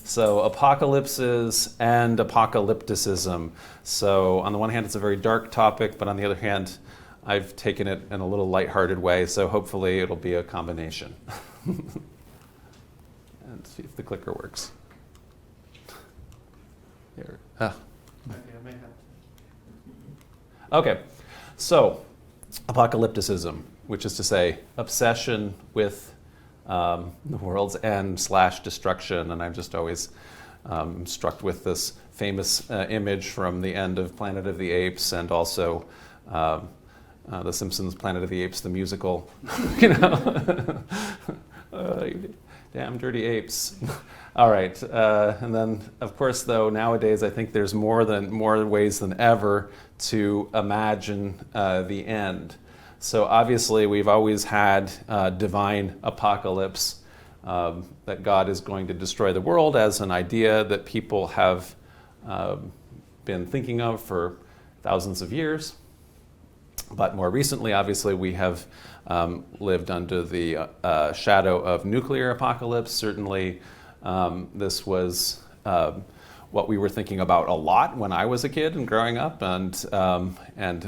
So apocalypses and apocalypticism. So on the one hand, it's a very dark topic, but on the other hand, I've taken it in a little lighthearted way, so hopefully it'll be a combination. And see if the clicker works. Here. Okay, so apocalypticism, which is to say obsession with the world's end / destruction, and I'm just always struck with this famous image from the end of Planet of the Apes, and also The Simpsons' Planet of the Apes, the musical. You know, damn dirty apes. All right, and then of course, though, nowadays I think there's more ways than ever to imagine the end. So obviously, we've always had divine apocalypse, that God is going to destroy the world as an idea that people have been thinking of for thousands of years. But more recently, obviously, we have lived under the shadow of nuclear apocalypse. Certainly, this was what we were thinking about a lot when I was a kid and growing up, and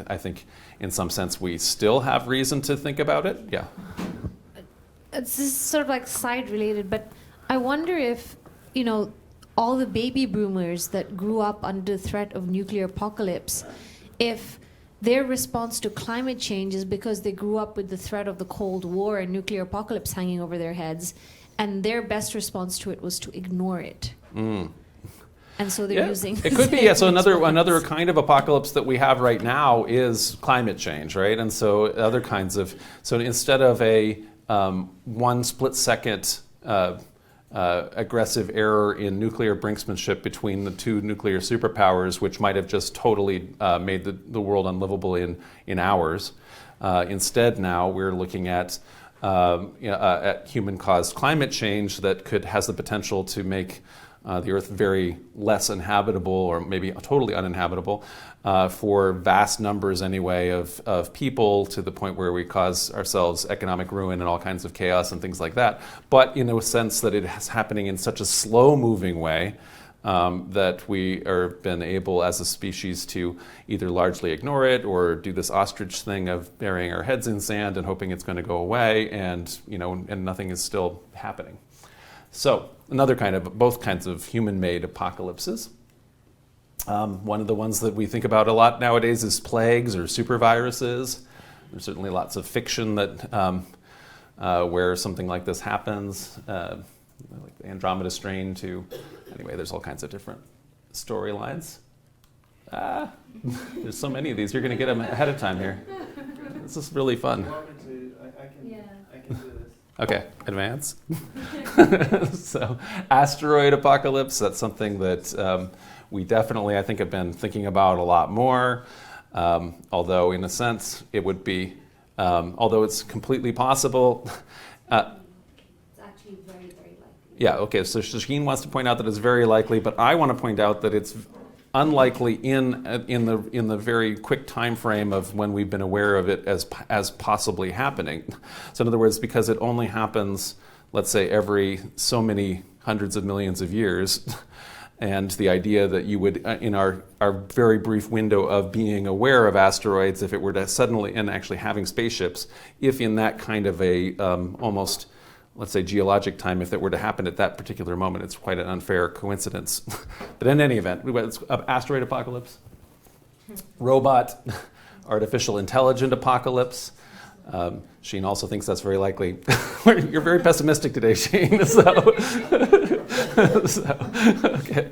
I think in some sense we still have reason to think about it. Yeah. It's just sort of like side related, but I wonder if, you know, all the baby boomers that grew up under the threat of nuclear apocalypse, if their response to climate change is because they grew up with the threat of the Cold War and nuclear apocalypse hanging over their heads, and their best response to it was to ignore it. Mm. And so they're using... It could be, yeah. So another kind of apocalypse that we have right now is climate change, right? And so other kinds of... So instead of a one split-second aggressive error in nuclear brinksmanship between the two nuclear superpowers, which might have just totally made the world unlivable in hours, instead now we're looking at human-caused climate change that has the potential to make the Earth very less inhabitable, or maybe totally uninhabitable, for vast numbers anyway of people, to the point where we cause ourselves economic ruin and all kinds of chaos and things like that. But in a sense that it is happening in such a slow-moving way that we are been able as a species to either largely ignore it or do this ostrich thing of burying our heads in sand and hoping it's going to go away, and nothing is still happening. So both kinds of human-made apocalypses. One of the ones that we think about a lot nowadays is plagues or superviruses. There's certainly lots of fiction that where something like this happens, like the Andromeda strain too. Anyway, there's all kinds of different storylines. There's so many of these. You're going to get them ahead of time here. This is really fun. I can do this. Okay, advance. So, Asteroid Apocalypse, that's something that we definitely, I think, have been thinking about a lot more. Although, in a sense, it would be, although it's completely possible. It's actually very, very likely. Yeah, okay, so Shaheen wants to point out that it's very likely, but I want to point out that it's unlikely in the very quick time frame of when we've been aware of it as possibly happening. So in other words, because it only happens, let's say, every so many hundreds of millions of years, and the idea that you would, in our very brief window of being aware of asteroids, if it were to suddenly, and actually having spaceships, if in that kind of a almost, let's say, geologic time, if that were to happen at that particular moment, it's quite an unfair coincidence. But in any event, it's asteroid apocalypse, robot, artificial intelligent apocalypse. Sheen also thinks that's very likely. You're very pessimistic today, Sheen. Okay.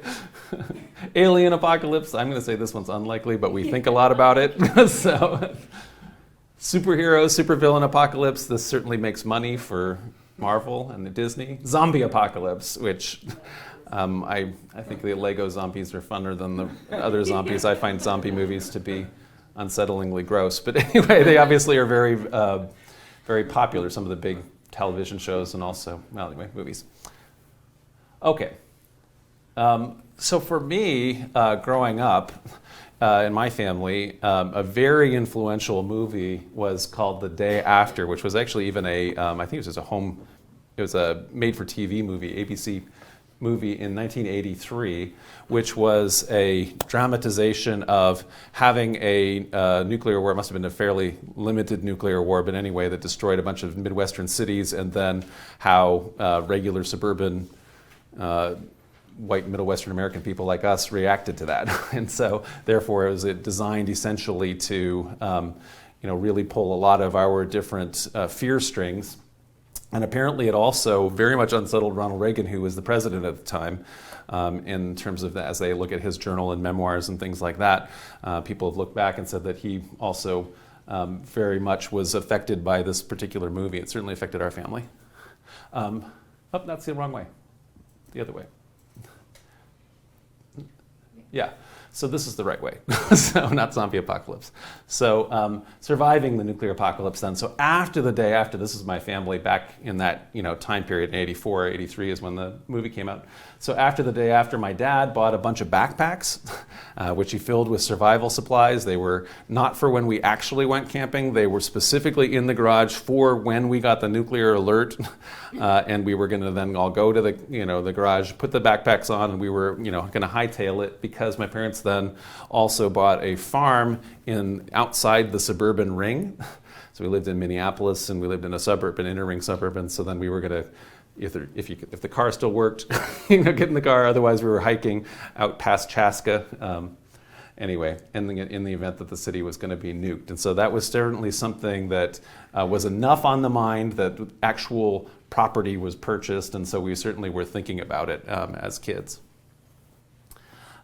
Alien apocalypse. I'm going to say this one's unlikely, but we think a lot about it. So, superhero, supervillain apocalypse. This certainly makes money for Marvel and Disney. Zombie apocalypse, which I think the Lego zombies are funner than the other zombies. I find zombie movies to be unsettlingly gross. But anyway, they obviously are very, very popular, some of the big television shows and also, well, anyway, movies. Okay. So for me, growing up in my family, a very influential movie was called The Day After, which was actually even I think it was a made-for-TV movie. ABC movie in 1983, which was a dramatization of having a nuclear war. It must have been a fairly limited nuclear war, but anyway, that destroyed a bunch of Midwestern cities, and then how regular suburban white Middle Western American people like us reacted to that. And so, therefore, it was designed essentially to really pull a lot of our different fear strings. And apparently it also very much unsettled Ronald Reagan, who was the president at the time, in terms of as they look at his journal and memoirs and things like that. People have looked back and said that he also very much was affected by this particular movie. It certainly affected our family. That's the wrong way. The other way. Yeah. So this is the right way. So not zombie apocalypse. So surviving the nuclear apocalypse then. So after the day after, this is my family back in that time period, in 84, 83 is when the movie came out. So after the day after, my dad bought a bunch of backpacks, which he filled with survival supplies. They were not for when we actually went camping. They were specifically in the garage for when we got the nuclear alert. And we were going to then all go to the garage, put the backpacks on, and we were going to hightail it, because my parents then also bought a farm outside the suburban ring. So we lived in Minneapolis, and we lived in a suburb, an inner ring suburb, and so then we were going to, if the car still worked, get in the car. Otherwise, we were hiking out past Chaska. Anyway, in the event that the city was going to be nuked. And so that was certainly something that was enough on the mind that actual property was purchased, and so we certainly were thinking about it as kids.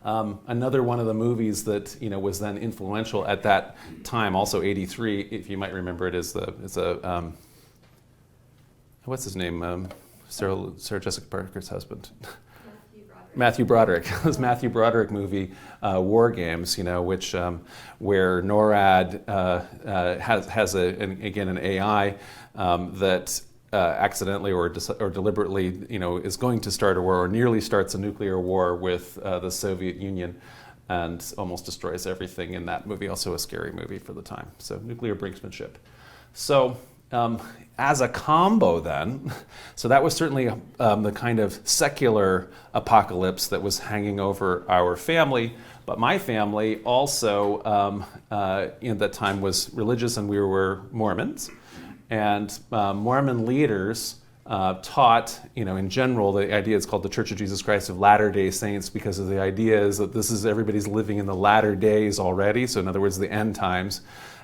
Another one of the movies that was then influential at that time, also 83, if you might remember it, is what's his name? Sarah Jessica Parker's husband. Matthew Broderick. This Matthew Broderick movie, War Games, which where NORAD has an AI that accidentally or deliberately, is going to start a war, or nearly starts a nuclear war with the Soviet Union, and almost destroys everything in that movie. Also a scary movie for the time. So nuclear brinksmanship. So as a combo then, so that was certainly the kind of secular apocalypse that was hanging over our family. But my family also in that time was religious, and we were Mormons. And Mormon leaders taught, in general, the idea is called the Church of Jesus Christ of Latter-day Saints, because of the idea is that everybody's living in the latter days already. So in other words, the end times,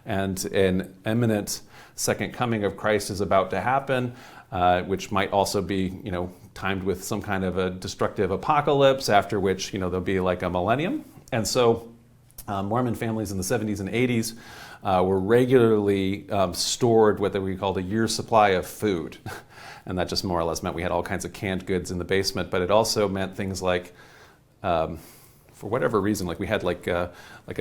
and an imminent second coming of Christ is about to happen, which might also be, timed with some kind of a destructive apocalypse, after which, there'll be like a millennium. And so Mormon families in the 70s and 80s were regularly stored what we called a year's supply of food. And that just more or less meant we had all kinds of canned goods in the basement, but it also meant things like, for whatever reason, like we had like an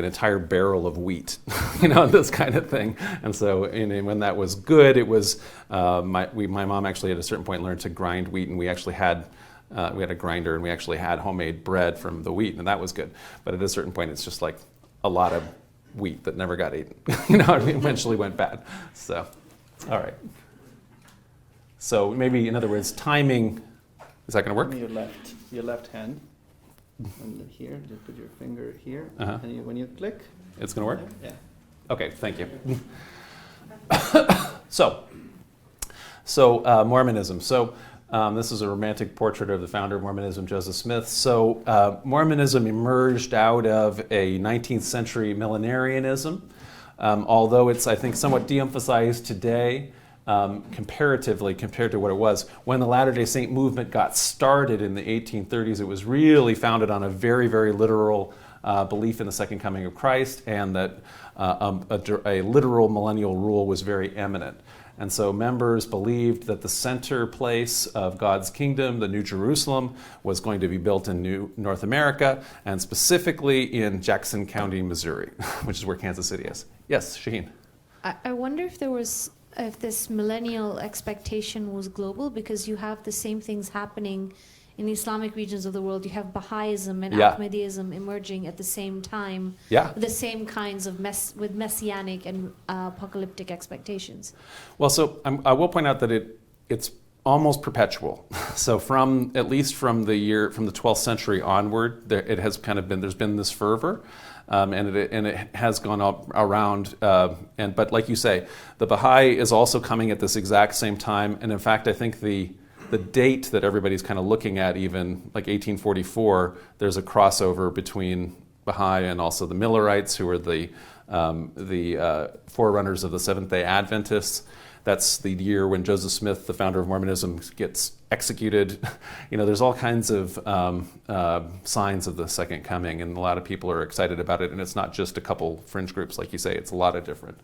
entire barrel of wheat, this kind of thing. And so when that was good, it was, my mom actually at a certain point learned to grind wheat, and we actually had a grinder, and we actually had homemade bread from the wheat, and that was good. But at a certain point, it's just like a lot of wheat that never got eaten, it eventually went bad. So, all right. So maybe, in other words, timing, is that going to work? Your left hand, and here, just put your finger here, and when you click, it's going to work? Yeah. Okay, thank you. So Mormonism. So this is a romantic portrait of the founder of Mormonism, Joseph Smith. So Mormonism emerged out of a 19th century millenarianism, although it's, I think, somewhat de-emphasized today comparatively compared to what it was. When the Latter-day Saint movement got started in the 1830s, it was really founded on a very, very literal belief in the second coming of Christ, and that a literal millennial rule was very imminent. And so members believed that the center place of God's kingdom, the New Jerusalem, was going to be built in North America, and specifically in Jackson County, Missouri, which is where Kansas City is. Yes, Shaheen. I wonder if this millennial expectation was global, because you have the same things happening in the Islamic regions of the world. You have Baha'ism and Ahmadiyism emerging at the same time. Yeah. The same kinds of with messianic and apocalyptic expectations. Well, so I will point out that it's almost perpetual. So at least from the 12th century onward, there's been this fervor, and it has gone up around. But like you say, the Baha'i is also coming at this exact same time. And in fact, I think the date that everybody's kind of looking at, even like 1844, there's a crossover between Baha'i and also the Millerites, who are the forerunners of the Seventh-day Adventists. That's the year when Joseph Smith, the founder of Mormonism, gets executed. There's all kinds of signs of the second coming, and a lot of people are excited about it. And it's not just a couple fringe groups, like you say. It's a lot of different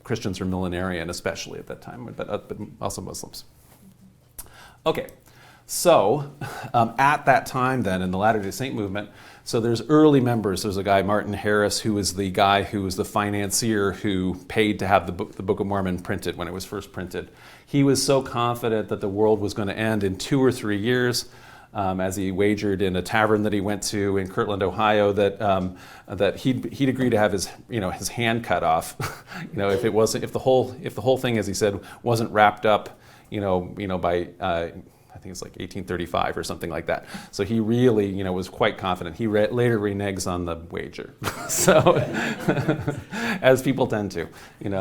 Christians are millenarian, especially at that time, but also Muslims. Okay, so at that time then, in the Latter-day Saint movement, so there's early members. There's a guy, Martin Harris, who was the guy who was the financier who paid to have the Book of Mormon printed when it was first printed. He was so confident that the world was going to end in 2 or 3 years, as he wagered in a tavern that he went to in Kirtland, Ohio, that he'd agree to have his hand cut off, if the whole thing, as he said, wasn't wrapped up, by I think it's like 1835 or something like that. So he really, was quite confident. He later reneges on the wager, so as people tend to,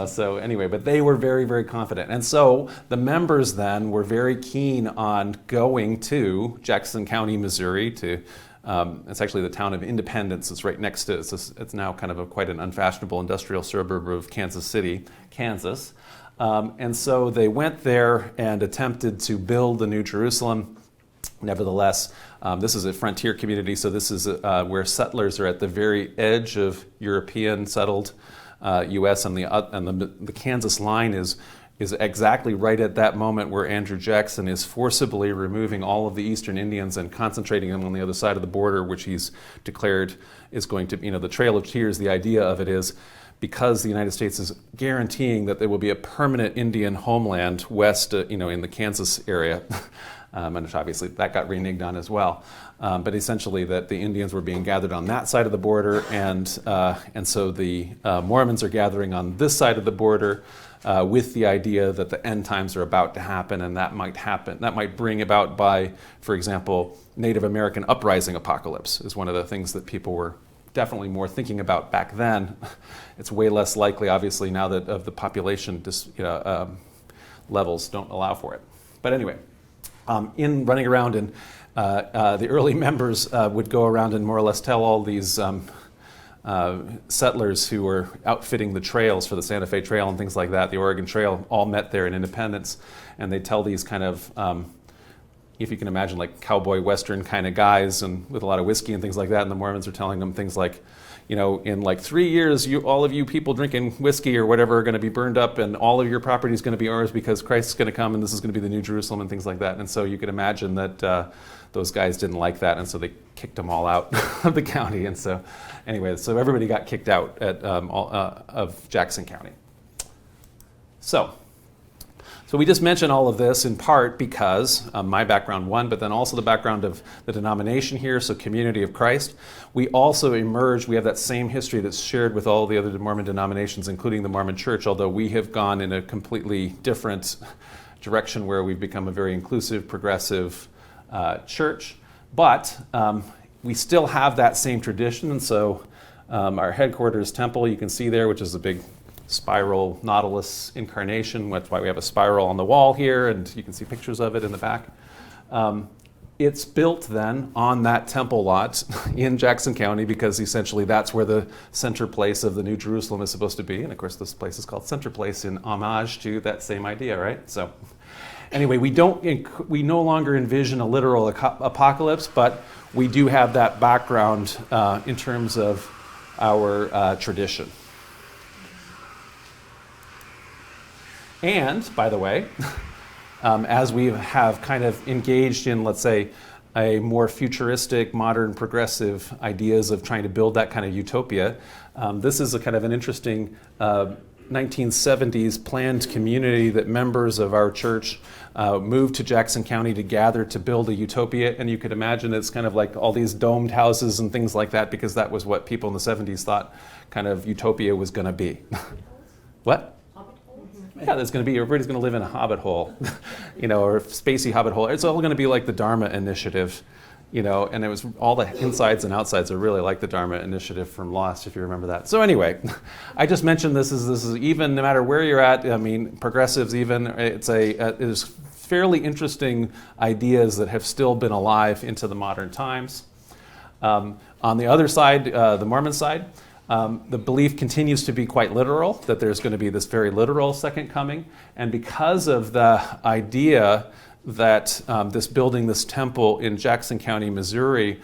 So anyway, but they were very, very confident, and so the members then were very keen on going to Jackson County, Missouri. It's actually the town of Independence. It's right next to. It's now kind of quite an unfashionable industrial suburb of Kansas City, Kansas. And so they went there and attempted to build the New Jerusalem. Nevertheless, this is a frontier community, so this is where settlers are at the very edge of European settled U.S. and the Kansas line is exactly right at that moment where Andrew Jackson is forcibly removing all of the Eastern Indians and concentrating them on the other side of the border, which he's declared is going to, the Trail of Tears. The idea of it is, because the United States is guaranteeing that there will be a permanent Indian homeland west, in the Kansas area, and obviously that got reneged on as well. But essentially, that the Indians were being gathered on that side of the border, and so the Mormons are gathering on this side of the border, with the idea that the end times are about to happen, and that might bring about by, for example, Native American uprising apocalypse is one of the things that people were definitely more thinking about back then. It's way less likely, obviously, now that of the population levels don't allow for it. But anyway, in running around, and the early members would go around and more or less tell all these settlers who were outfitting the trails for the Santa Fe Trail and things like that, the Oregon Trail, all met there in Independence, and they tell these kind of if you can imagine, like cowboy western kind of guys, and with a lot of whiskey and things like that. And the Mormons are telling them things like, in like 3 years, all of you people drinking whiskey or whatever are going to be burned up, and all of your property is going to be ours because Christ's going to come, and this is going to be the New Jerusalem and things like that. And so you can imagine that those guys didn't like that, and so they kicked them all out of the county. And so anyway, so everybody got kicked out of Jackson County. So we just mention all of this in part because my background, one, but then also the background of the denomination here, so Community of Christ. We also we have that same history that's shared with all the other Mormon denominations, including the Mormon Church, although we have gone in a completely different direction where we've become a very inclusive, progressive church. But we still have that same tradition, and so our headquarters temple, you can see there, which is a big spiral nautilus incarnation. That's why we have a spiral on the wall here, and you can see pictures of it in the back. It's built then on that temple lot in Jackson County because essentially that's where the center place of the New Jerusalem is supposed to be. And of course, this place is called Center Place in homage to that same idea, right? So anyway, we no longer envision a literal apocalypse, but we do have that background in terms of our tradition. And, by the way, as we have kind of engaged in, let's say, a more futuristic, modern, progressive ideas of trying to build that kind of utopia, this is a kind of an interesting 1970s planned community that members of our church moved to Jackson County to gather to build a utopia. And you could imagine it's kind of like all these domed houses and things like that, because that was what people in the 70s thought kind of utopia was going to be. What? yeah, there's going to be, everybody's going to live in a hobbit hole, or a spacey hobbit hole. It's all going to be like the Dharma Initiative, and it was all the insides and outsides are really like the Dharma Initiative from Lost, if you remember that. So anyway, I just mentioned this is even, no matter where you're at, progressives even, it's fairly interesting ideas that have still been alive into the modern times. On the other side, the Mormon side, the belief continues to be quite literal, that there's going to be this very literal second coming. And because of the idea that this building this temple in Jackson County, Missouri,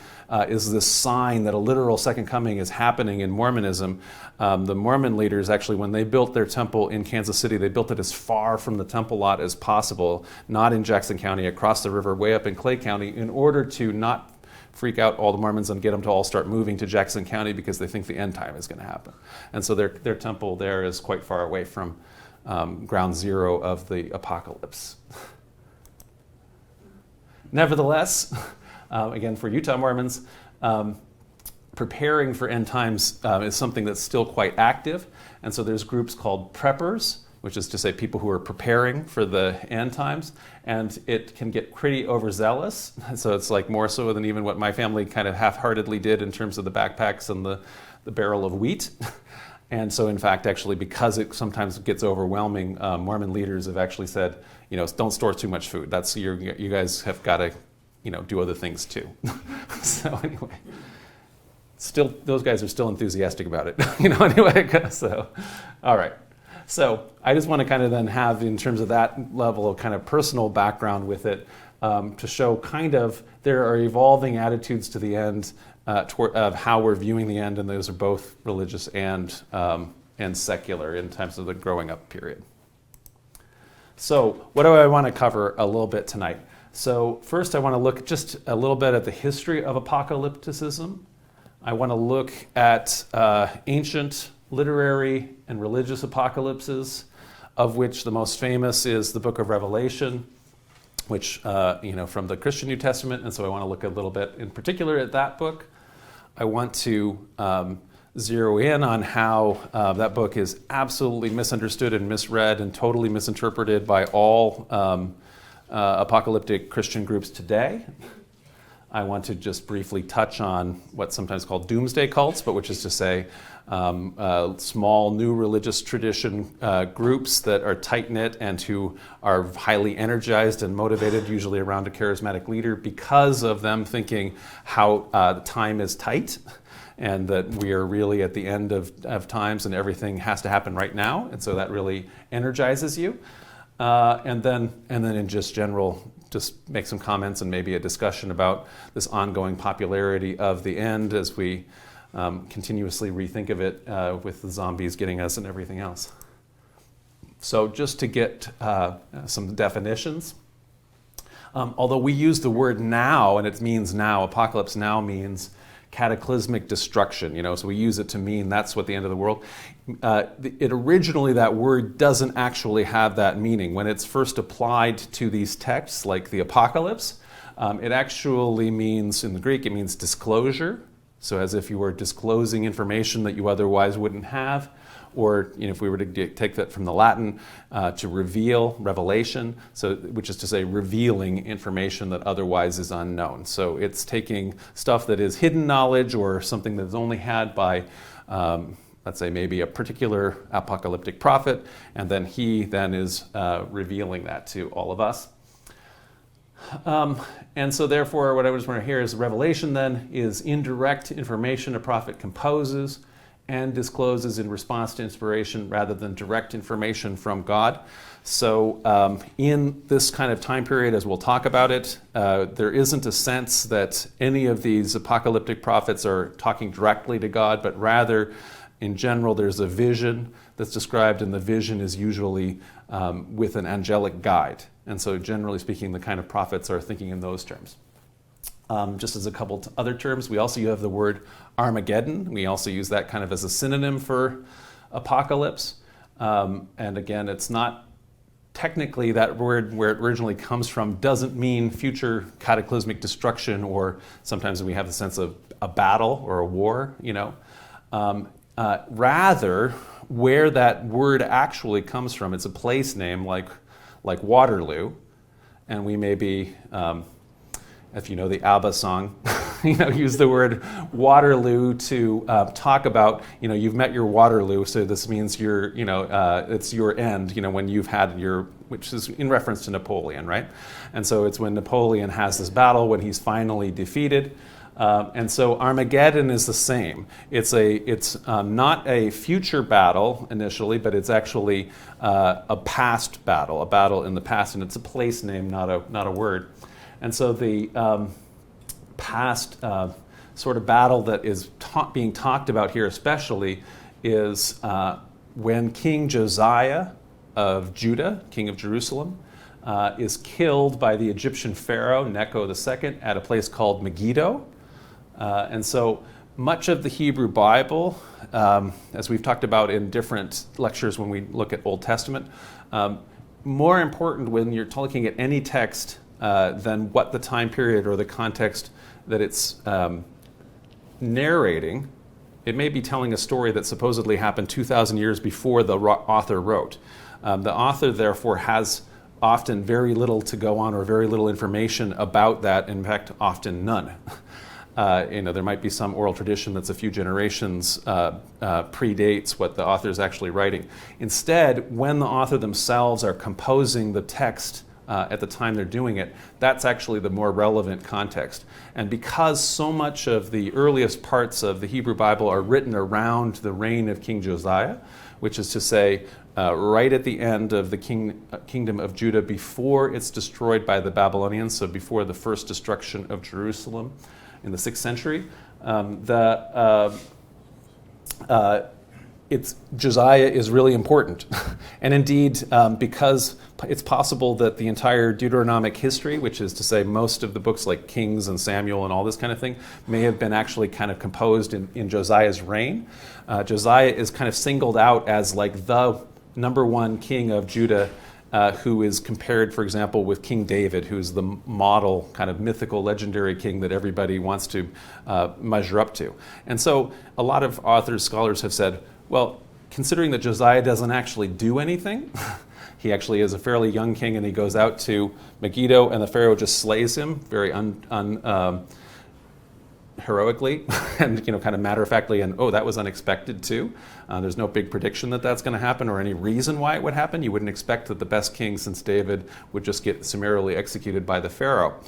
is this sign that a literal second coming is happening in Mormonism. The Mormon leaders, actually, when they built their temple in Kansas City, they built it as far from the temple lot as possible, not in Jackson County, across the river, way up in Clay County, in order to not freak out all the Mormons and get them to all start moving to Jackson County because they think the end time is going to happen. And so their temple there is quite far away from ground zero of the apocalypse. Nevertheless, again, for Utah Mormons, preparing for end times is something that's still quite active. And so there's groups called preppers, which is to say people who are preparing for the end times. And it can get pretty overzealous. So it's like more so than even what my family kind of half-heartedly did in terms of the backpacks and the barrel of wheat. And so, in fact, actually, because it sometimes gets overwhelming, Mormon leaders have actually said, don't store too much food. That's you guys have got to, do other things too. So anyway, still, those guys are still enthusiastic about it. Anyway, so, all right. So I just want to kind of then have, in terms of that level of kind of personal background with it, to show kind of there are evolving attitudes to the end of how we're viewing the end, and those are both religious and secular in terms of the growing up period. So what do I want to cover a little bit tonight? So first I want to look just a little bit at the history of apocalypticism. I want to look at ancient literary and religious apocalypses, of which the most famous is the book of Revelation, which, from the Christian New Testament, and so I want to look a little bit in particular at that book. I want to zero in on how that book is absolutely misunderstood and misread and totally misinterpreted by all apocalyptic Christian groups today. I want to just briefly touch on what's sometimes called Doomsday Cults, but which is to say small new religious tradition groups that are tight-knit and who are highly energized and motivated, usually around a charismatic leader, because of them thinking how the time is tight and that we are really at the end of times and everything has to happen right now. And so that really energizes you. And then in just general, just make some comments and maybe a discussion about this ongoing popularity of the end as we continuously rethink of it with the zombies getting us and everything else. So just to get some definitions, although we use the word now and it means now, apocalypse now means cataclysmic destruction, so we use it to mean that's what the end of the world. It originally, that word doesn't actually have that meaning. When it's first applied to these texts, like the apocalypse, it actually means, in the Greek, it means disclosure. So as if you were disclosing information that you otherwise wouldn't have. Or if we were to take that from the Latin, to reveal, revelation, so which is to say revealing information that otherwise is unknown. So it's taking stuff that is hidden knowledge or something that's only had by, let's say maybe a particular apocalyptic prophet, and then he then is revealing that to all of us. And so therefore what I just want to hear is revelation then is indirect information a prophet composes and discloses in response to inspiration rather than direct information from God. So in this kind of time period, as we'll talk about it, there isn't a sense that any of these apocalyptic prophets are talking directly to God, but rather, in general, there's a vision that's described, and the vision is usually with an angelic guide. And so generally speaking, the kind of prophets are thinking in those terms. Just as a couple other terms, we also have the word Armageddon. We also use that kind of as a synonym for apocalypse. And again, it's not technically, that word where it originally comes from doesn't mean future cataclysmic destruction, or sometimes we have the sense of a battle or a war, Rather, where that word actually comes from, it's a place name like Waterloo, and we may be, if you know the ABBA song, use the word Waterloo to talk about, you've met your Waterloo, so this means you're, it's your end, when you've had your, which is in reference to Napoleon, right? And so it's when Napoleon has this battle, when he's finally defeated. And so Armageddon is the same. It's not a future battle initially, but it's actually a past battle, a battle in the past, and it's a place name, not a word. And so the past sort of battle that is being talked about here especially is when King Josiah of Judah, king of Jerusalem, is killed by the Egyptian pharaoh Necho II at a place called Megiddo. And so much of the Hebrew Bible, as we've talked about in different lectures when we look at Old Testament, more important when you're looking at any text than what the time period or the context that it's narrating. It may be telling a story that supposedly happened 2,000 years before the author wrote. The author, therefore, has often very little to go on or very little information about that, in fact, often none. There might be some oral tradition that's a few generations predates what the author is actually writing. Instead, when the author themselves are composing the text at the time they're doing it, that's actually the more relevant context. And because so much of the earliest parts of the Hebrew Bible are written around the reign of King Josiah, which is to say, right at the end of the kingdom of Judah before it's destroyed by the Babylonians, so before the first destruction of Jerusalem in the 6th century, Josiah is really important. And indeed, because it's possible that the entire Deuteronomic history, which is to say most of the books like Kings and Samuel and all this kind of thing, may have been actually kind of composed in Josiah's reign. Josiah is kind of singled out as like the number one king of Judah, who is compared, for example, with King David, who's the model kind of mythical, legendary king that everybody wants to measure up to. And so a lot of authors, scholars have said, well, considering that Josiah doesn't actually do anything, he actually is a fairly young king, and he goes out to Megiddo, and the pharaoh just slays him very heroically and kind of matter-of-factly, and that was unexpected too. There's no big prediction that that's going to happen or any reason why it would happen. You wouldn't expect that the best king since David would just get summarily executed by the pharaoh.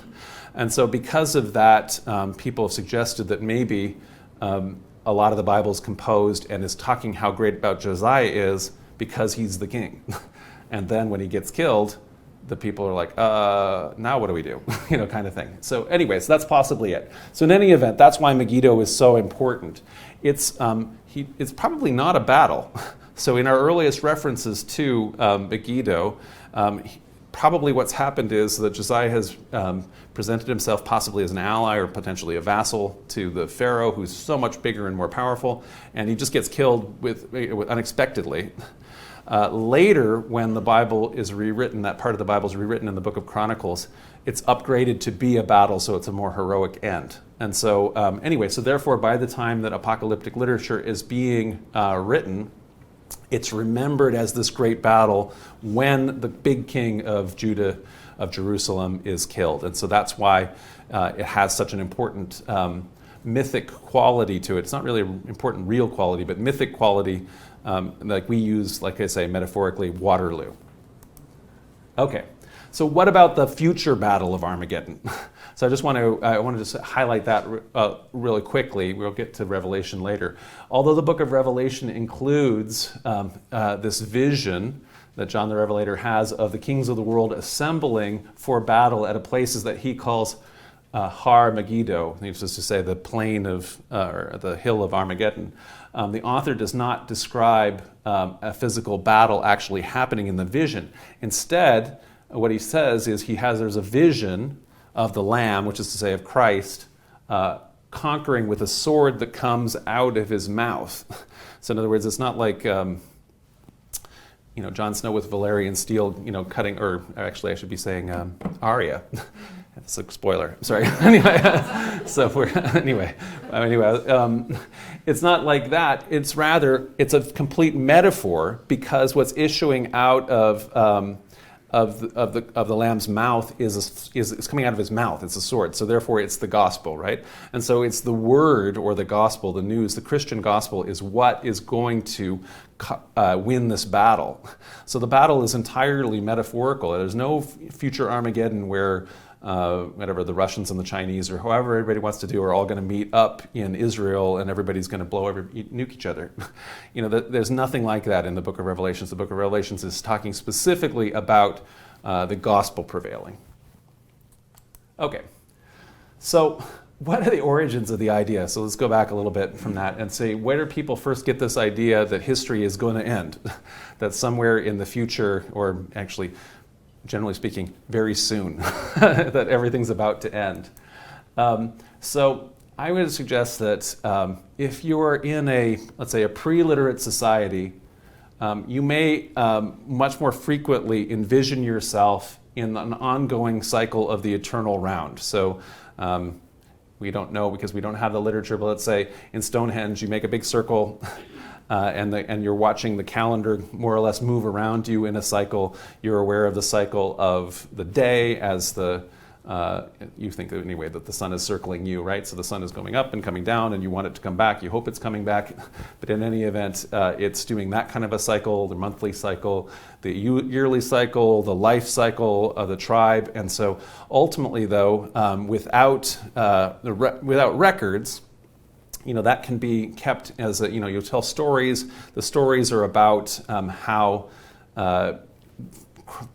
And so because of that, people have suggested that maybe a lot of the Bible is composed and is talking how great about Josiah is because he's the king. And then when he gets killed, the people are like, now what do we do? Kind of thing. So anyways, that's possibly it. So in any event, that's why Megiddo is so important. It's probably not a battle. So in our earliest references to Megiddo, probably what's happened is that Josiah has presented himself possibly as an ally or potentially a vassal to the pharaoh, who's so much bigger and more powerful, and he just gets killed unexpectedly. Later, when the Bible is rewritten, that part of the Bible is rewritten in the book of Chronicles, it's upgraded to be a battle, so it's a more heroic end. And so so therefore, by the time that apocalyptic literature is being written, it's remembered as this great battle when the big king of Judah, of Jerusalem, is killed. And so that's why it has such an important mythic quality to it. It's not really an important real quality, but mythic quality, like we use, like I say, metaphorically, Waterloo. Okay, so what about the future battle of Armageddon? So I wanted to highlight that really quickly. We'll get to Revelation later. Although the book of Revelation includes this vision that John the Revelator has of the kings of the world assembling for battle at a places that he calls Har Megiddo, which is to say the plain of, or the hill of Armageddon. The author does not describe a physical battle actually happening in the vision. Instead, what he says is there's a vision of the Lamb, which is to say of Christ, conquering with a sword that comes out of his mouth. So in other words, it's not like Jon Snow with Valyrian steel, cutting, or actually I should be saying Arya. That's a spoiler. Sorry. Anyway, So anyway, it's not like that. It's rather, it's a complete metaphor, because what's issuing out of the Lamb's mouth is coming out of his mouth. It's a sword. So therefore, it's the gospel, right? And so it's the word, or the gospel, the news. The Christian gospel is what is going to win this battle. So the battle is entirely metaphorical. There's no future Armageddon where whatever the Russians and the Chinese or however everybody wants to do are all going to meet up in Israel and everybody's going to nuke each other. There's nothing like that in the book of Revelations. The book of Revelations is talking specifically about the gospel prevailing. Okay, so what are the origins of the idea? So let's go back a little bit from that and say, where do people first get this idea that history is going to end? That somewhere in the future, or actually, generally speaking, very soon, that everything's about to end. So I would suggest that if you're in let's say a pre-literate society, you may much more frequently envision yourself in an ongoing cycle of the eternal round. So we don't know because we don't have the literature, but let's say in Stonehenge you make a big circle and you're watching the calendar more or less move around you in a cycle. You're aware of the cycle of the day as you think anyway that the sun is circling you, right? So the sun is going up and coming down and you want it to come back. You hope it's coming back. But in any event, it's doing that kind of a cycle, the monthly cycle, the yearly cycle, the life cycle of the tribe. And so ultimately, though, without records, that can be kept as you tell stories. The stories are about how,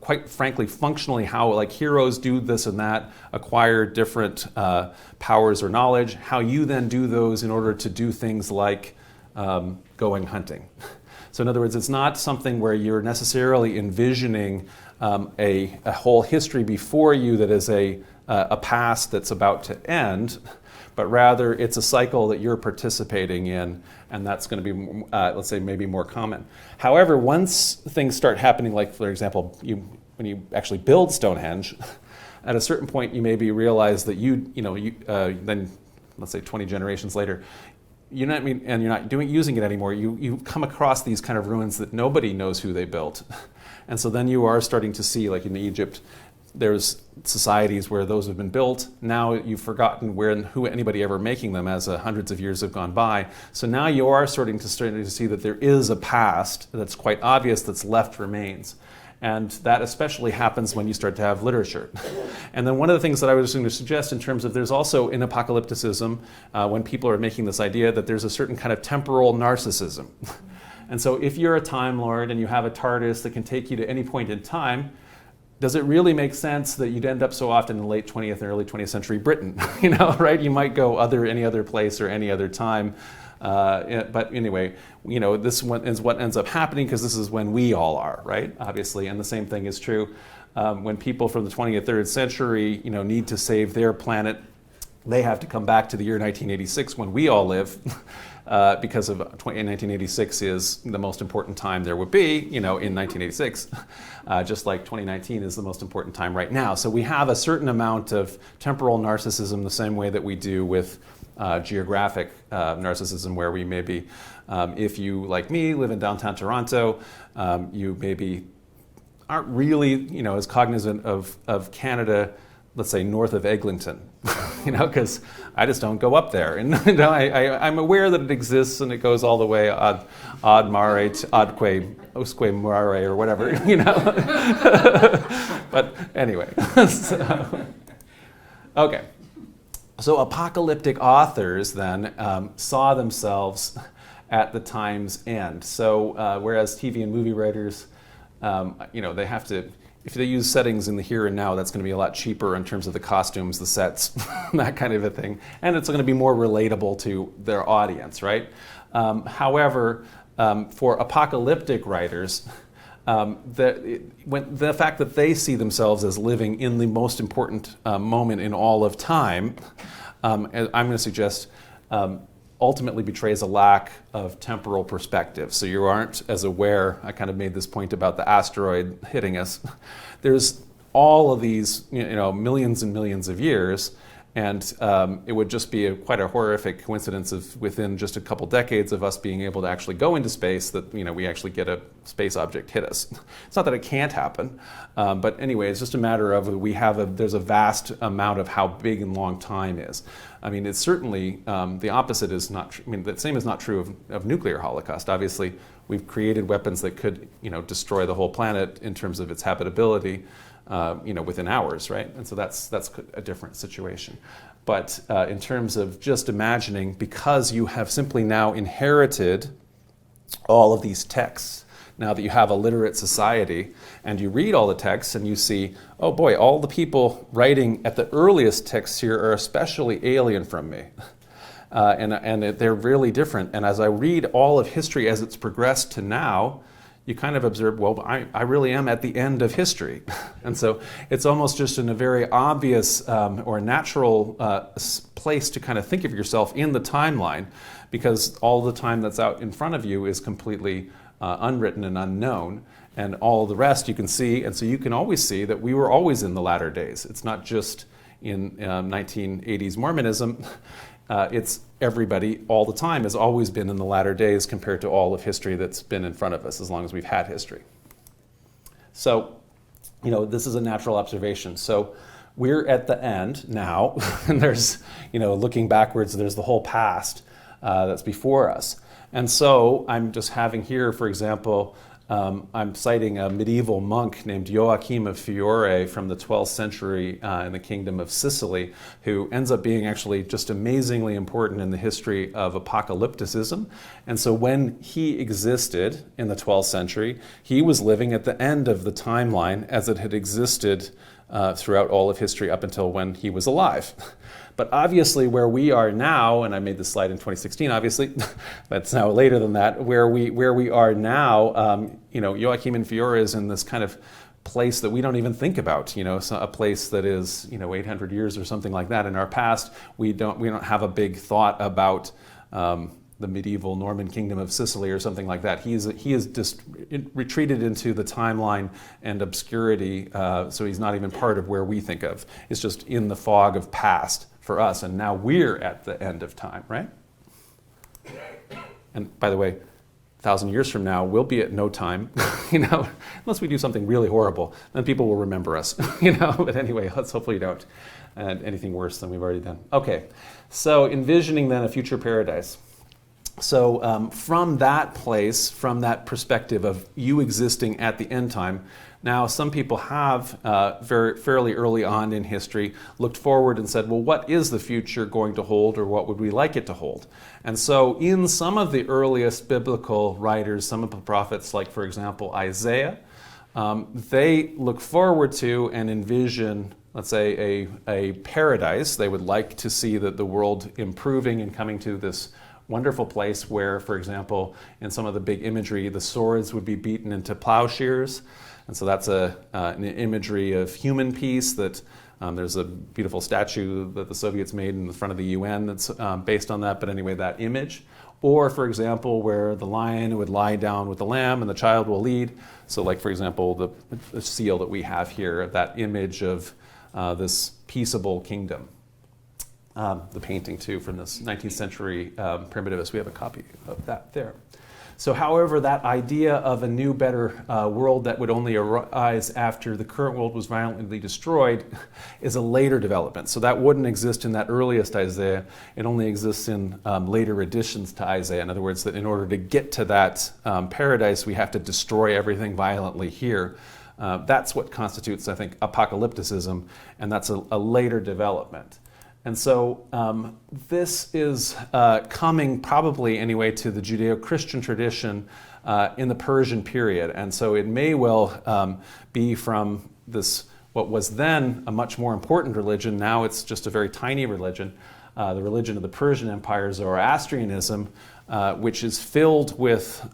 quite frankly, functionally, how like heroes do this and that, acquire different powers or knowledge, how you then do those in order to do things like going hunting. So in other words, it's not something where you're necessarily envisioning a whole history before you that is a past that's about to end, but rather it's a cycle that you're participating in, and that's going to be, let's say, maybe more common. However, once things start happening, like, for example, when you actually build Stonehenge, at a certain point you maybe realize that then, let's say 20 generations later, you're not using it anymore, you come across these kind of ruins that nobody knows who they built. And so then you are starting to see, like in Egypt, there's societies where those have been built. Now you've forgotten who anybody ever making them, as hundreds of years have gone by. So now you are starting to see that there is a past that's quite obvious that's left remains. And that especially happens when you start to have literature. And then one of the things that I was going to suggest in terms of, there's also in apocalypticism, when people are making this idea that there's a certain kind of temporal narcissism. And so if you're a Time Lord and you have a TARDIS that can take you to any point in time, does it really make sense that you'd end up so often in late 20th and early 20th century Britain? Right? You might go any other place or any other time. But anyway, this one is what ends up happening, because this is when we all are, right? Obviously, and the same thing is true when people from the 20th, 3rd century, need to save their planet. They have to come back to the year 1986 when we all live, because of 1986 is the most important time there would be, in 1986, just like 2019 is the most important time right now. So we have a certain amount of temporal narcissism, the same way that we do with geographic narcissism, where we maybe, if you, like me, live in downtown Toronto, you maybe aren't really, as cognizant of Canada, let's say north of Eglinton, because I just don't go up there. And I'm aware that it exists, and it goes all the way ad mare, adque, usque mare, or whatever, But anyway, okay. So apocalyptic authors then saw themselves at the time's end. So whereas TV and movie writers, they have to, if they use settings in the here and now, that's going to be a lot cheaper in terms of the costumes, the sets, that kind of a thing. And it's going to be more relatable to their audience, right? However, for apocalyptic writers, the fact that they see themselves as living in the most important moment in all of time, I'm going to suggest ultimately betrays a lack of temporal perspective. So you aren't as aware. I kind of made this point about the asteroid hitting us. There's all of these, millions and millions of years, And it would just be quite a horrific coincidence of within just a couple decades of us being able to actually go into space that we actually get a space object hit us. It's not that it can't happen, but anyway, it's just a matter of there's a vast amount of how big and long time is. I mean, it's certainly the opposite is not. The same is not true of nuclear holocaust. Obviously, we've created weapons that could destroy the whole planet in terms of its habitability. Within hours, right? And so that's a different situation. But in terms of just imagining, because you have simply now inherited all of these texts, now that you have a literate society, and you read all the texts and you see, oh boy, all the people writing at the earliest texts here are especially alien from me. And they're really different. And as I read all of history as it's progressed to now, you kind of observe, well, I really am at the end of history. And so it's almost just in a very obvious or natural place to kind of think of yourself in the timeline, because all the time that's out in front of you is completely unwritten and unknown, and all the rest you can see. And so you can always see that we were always in the latter days. It's not just in 1980s Mormonism. It's everybody all the time has always been in the latter days compared to all of history that's been in front of us as long as we've had history. So, this is a natural observation. So we're at the end now, and there's, looking backwards, there's the whole past that's before us. And so I'm just having here, for example, I'm citing a medieval monk named Joachim of Fiore from the 12th century in the kingdom of Sicily, who ends up being actually just amazingly important in the history of apocalypticism. And so when he existed in the 12th century, he was living at the end of the timeline as it had existed throughout all of history up until when he was alive. But obviously where we are now, and I made this slide in 2016, obviously, but it's now later than that, where we are now, Joachim and Fiore is in this kind of place that we don't even think about, so a place that is, 800 years or something like that. In our past, we don't have a big thought about the medieval Norman kingdom of Sicily or something like that. He is just retreated into the timeline and obscurity, so he's not even part of where we think of. It's just in the fog of past for us, and now we're at the end of time, right? And by the way, 1,000 years from now, we'll be at no time, unless we do something really horrible, then people will remember us, But anyway, let's hopefully don't anything worse than we've already done. Okay, so envisioning then a future paradise. So from that place, from that perspective of you existing at the end time, now some people have fairly early on in history looked forward and said, well, what is the future going to hold, or what would we like it to hold? And so in some of the earliest biblical writers, some of the prophets, like for example Isaiah, they look forward to and envision, let's say, a paradise. They would like to see that the world improving and coming to this wonderful place where, for example, in some of the big imagery, the swords would be beaten into plowshares. And so that's an imagery of human peace that there's a beautiful statue that the Soviets made in the front of the UN that's based on that. But anyway, that image. Or, for example, where the lion would lie down with the lamb and the child will lead. So like, for example, the seal that we have here, that image of this peaceable kingdom. The painting, too, from this 19th century primitivist. We have a copy of that there. So, however, that idea of a new, better world that would only arise after the current world was violently destroyed is a later development. So that wouldn't exist in that earliest Isaiah. It only exists in later additions to Isaiah. In other words, that in order to get to that paradise, we have to destroy everything violently here. That's what constitutes, I think, apocalypticism, and that's a later development. And so this is coming probably anyway to the Judeo-Christian tradition in the Persian period. And so it may well be from this, what was then a much more important religion. Now it's just a very tiny religion, the religion of the Persian Empire, Zoroastrianism, which is filled with,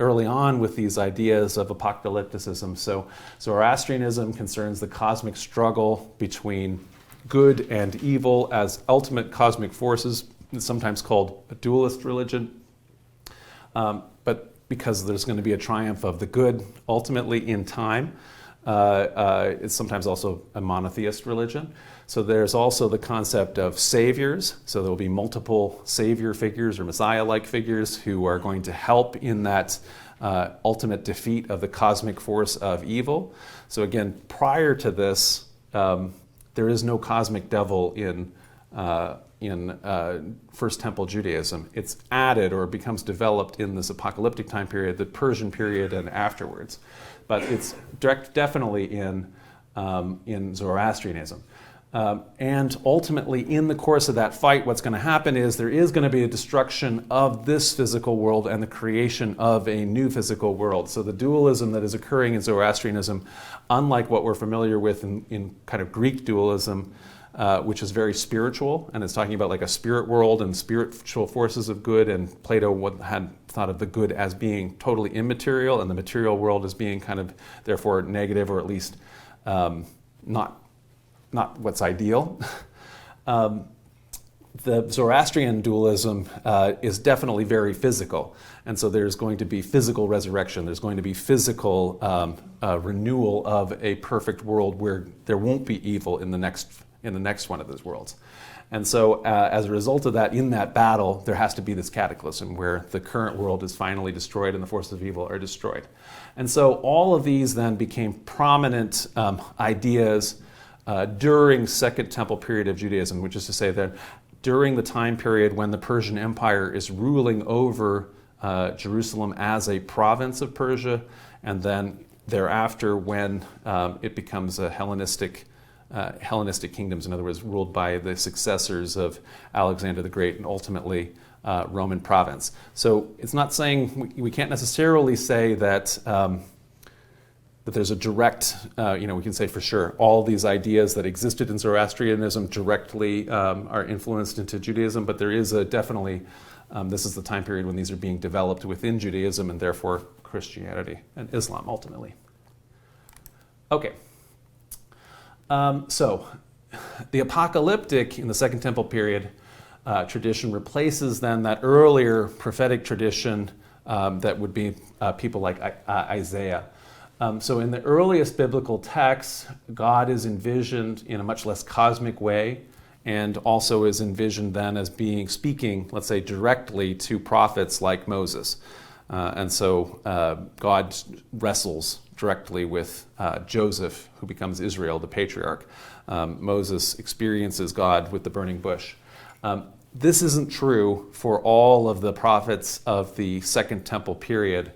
early on, with these ideas of apocalypticism. So Zoroastrianism concerns the cosmic struggle between good and evil as ultimate cosmic forces. It's sometimes called a dualist religion, but because there's going to be a triumph of the good ultimately in time. It's sometimes also a monotheist religion. So there's also the concept of saviors. So there will be multiple savior figures or Messiah-like figures who are going to help in that ultimate defeat of the cosmic force of evil. So again, prior to this, there is no cosmic devil in First Temple Judaism. It's added or becomes developed in this apocalyptic time period, the Persian period, and afterwards. But it's definitely in Zoroastrianism. And ultimately, in the course of that fight, what's going to happen is there is going to be a destruction of this physical world and the creation of a new physical world. So the dualism that is occurring in Zoroastrianism, unlike what we're familiar with in kind of Greek dualism, which is very spiritual, and it's talking about like a spirit world and spiritual forces of good, and Plato had thought of the good as being totally immaterial and the material world as being kind of therefore negative, or at least not what's ideal. The Zoroastrian dualism is definitely very physical, and so there's going to be physical resurrection. There's going to be physical renewal of a perfect world where there won't be evil in the next one of those worlds. And so as a result of that, in that battle, there has to be this cataclysm where the current world is finally destroyed and the forces of evil are destroyed. And so all of these then became prominent ideas during Second Temple period of Judaism, which is to say that during the time period when the Persian Empire is ruling over Jerusalem as a province of Persia, and then thereafter when it becomes a Hellenistic kingdoms, in other words, ruled by the successors of Alexander the Great and ultimately Roman province. So it's not saying, we can't necessarily say that that there's a direct, we can say for sure, all these ideas that existed in Zoroastrianism directly are influenced into Judaism, but there is definitely, this is the time period when these are being developed within Judaism and therefore Christianity and Islam ultimately. Okay. So the apocalyptic in the Second Temple period tradition replaces then that earlier prophetic tradition that would be people like Isaiah. So in the earliest biblical texts, God is envisioned in a much less cosmic way, and also is envisioned then as speaking, let's say, directly to prophets like Moses. And so God wrestles directly with Joseph, who becomes Israel, the patriarch. Moses experiences God with the burning bush. This isn't true for all of the prophets of the Second Temple period.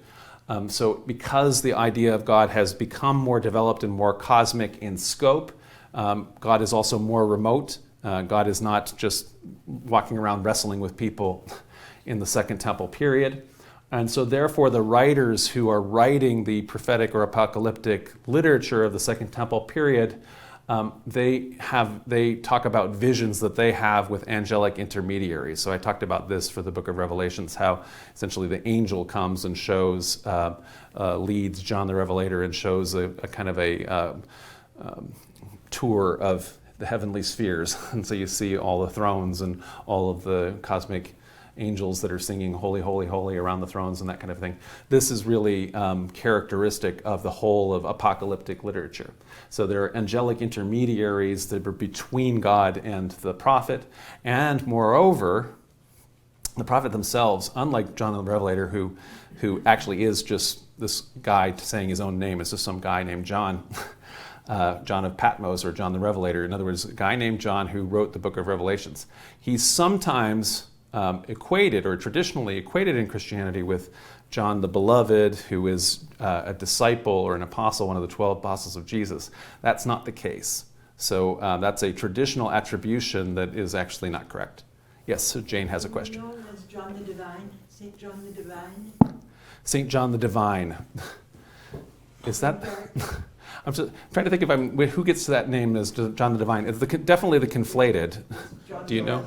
So because the idea of God has become more developed and more cosmic in scope, God is also more remote. God is not just walking around wrestling with people in the Second Temple period. And so therefore the writers who are writing the prophetic or apocalyptic literature of the Second Temple period, they talk about visions that they have with angelic intermediaries. So I talked about this for the book of Revelations, how essentially the angel comes and shows, leads John the Revelator and shows a kind of a tour of the heavenly spheres. And so you see all the thrones and all of the cosmic angels that are singing holy, holy, holy around the thrones and that kind of thing. This is really characteristic of the whole of apocalyptic literature. So there are angelic intermediaries that are between God and the prophet, and moreover, the prophet themselves, unlike John the Revelator, who actually is just this guy saying his own name, it's just some guy named John, John of Patmos or John the Revelator. In other words, a guy named John who wrote the book of Revelations. He's sometimes equated or traditionally equated in Christianity with John the Beloved, who is a disciple or an apostle, one of the 12 apostles of Jesus. That's not the case. So that's a traditional attribution that is actually not correct. Yes, so Jane has a question. Known as John the Divine, St. John the Divine. St. John the Divine. Is that? I'm just trying to think who gets to that name as John the Divine. It's definitely the conflated. Do you know?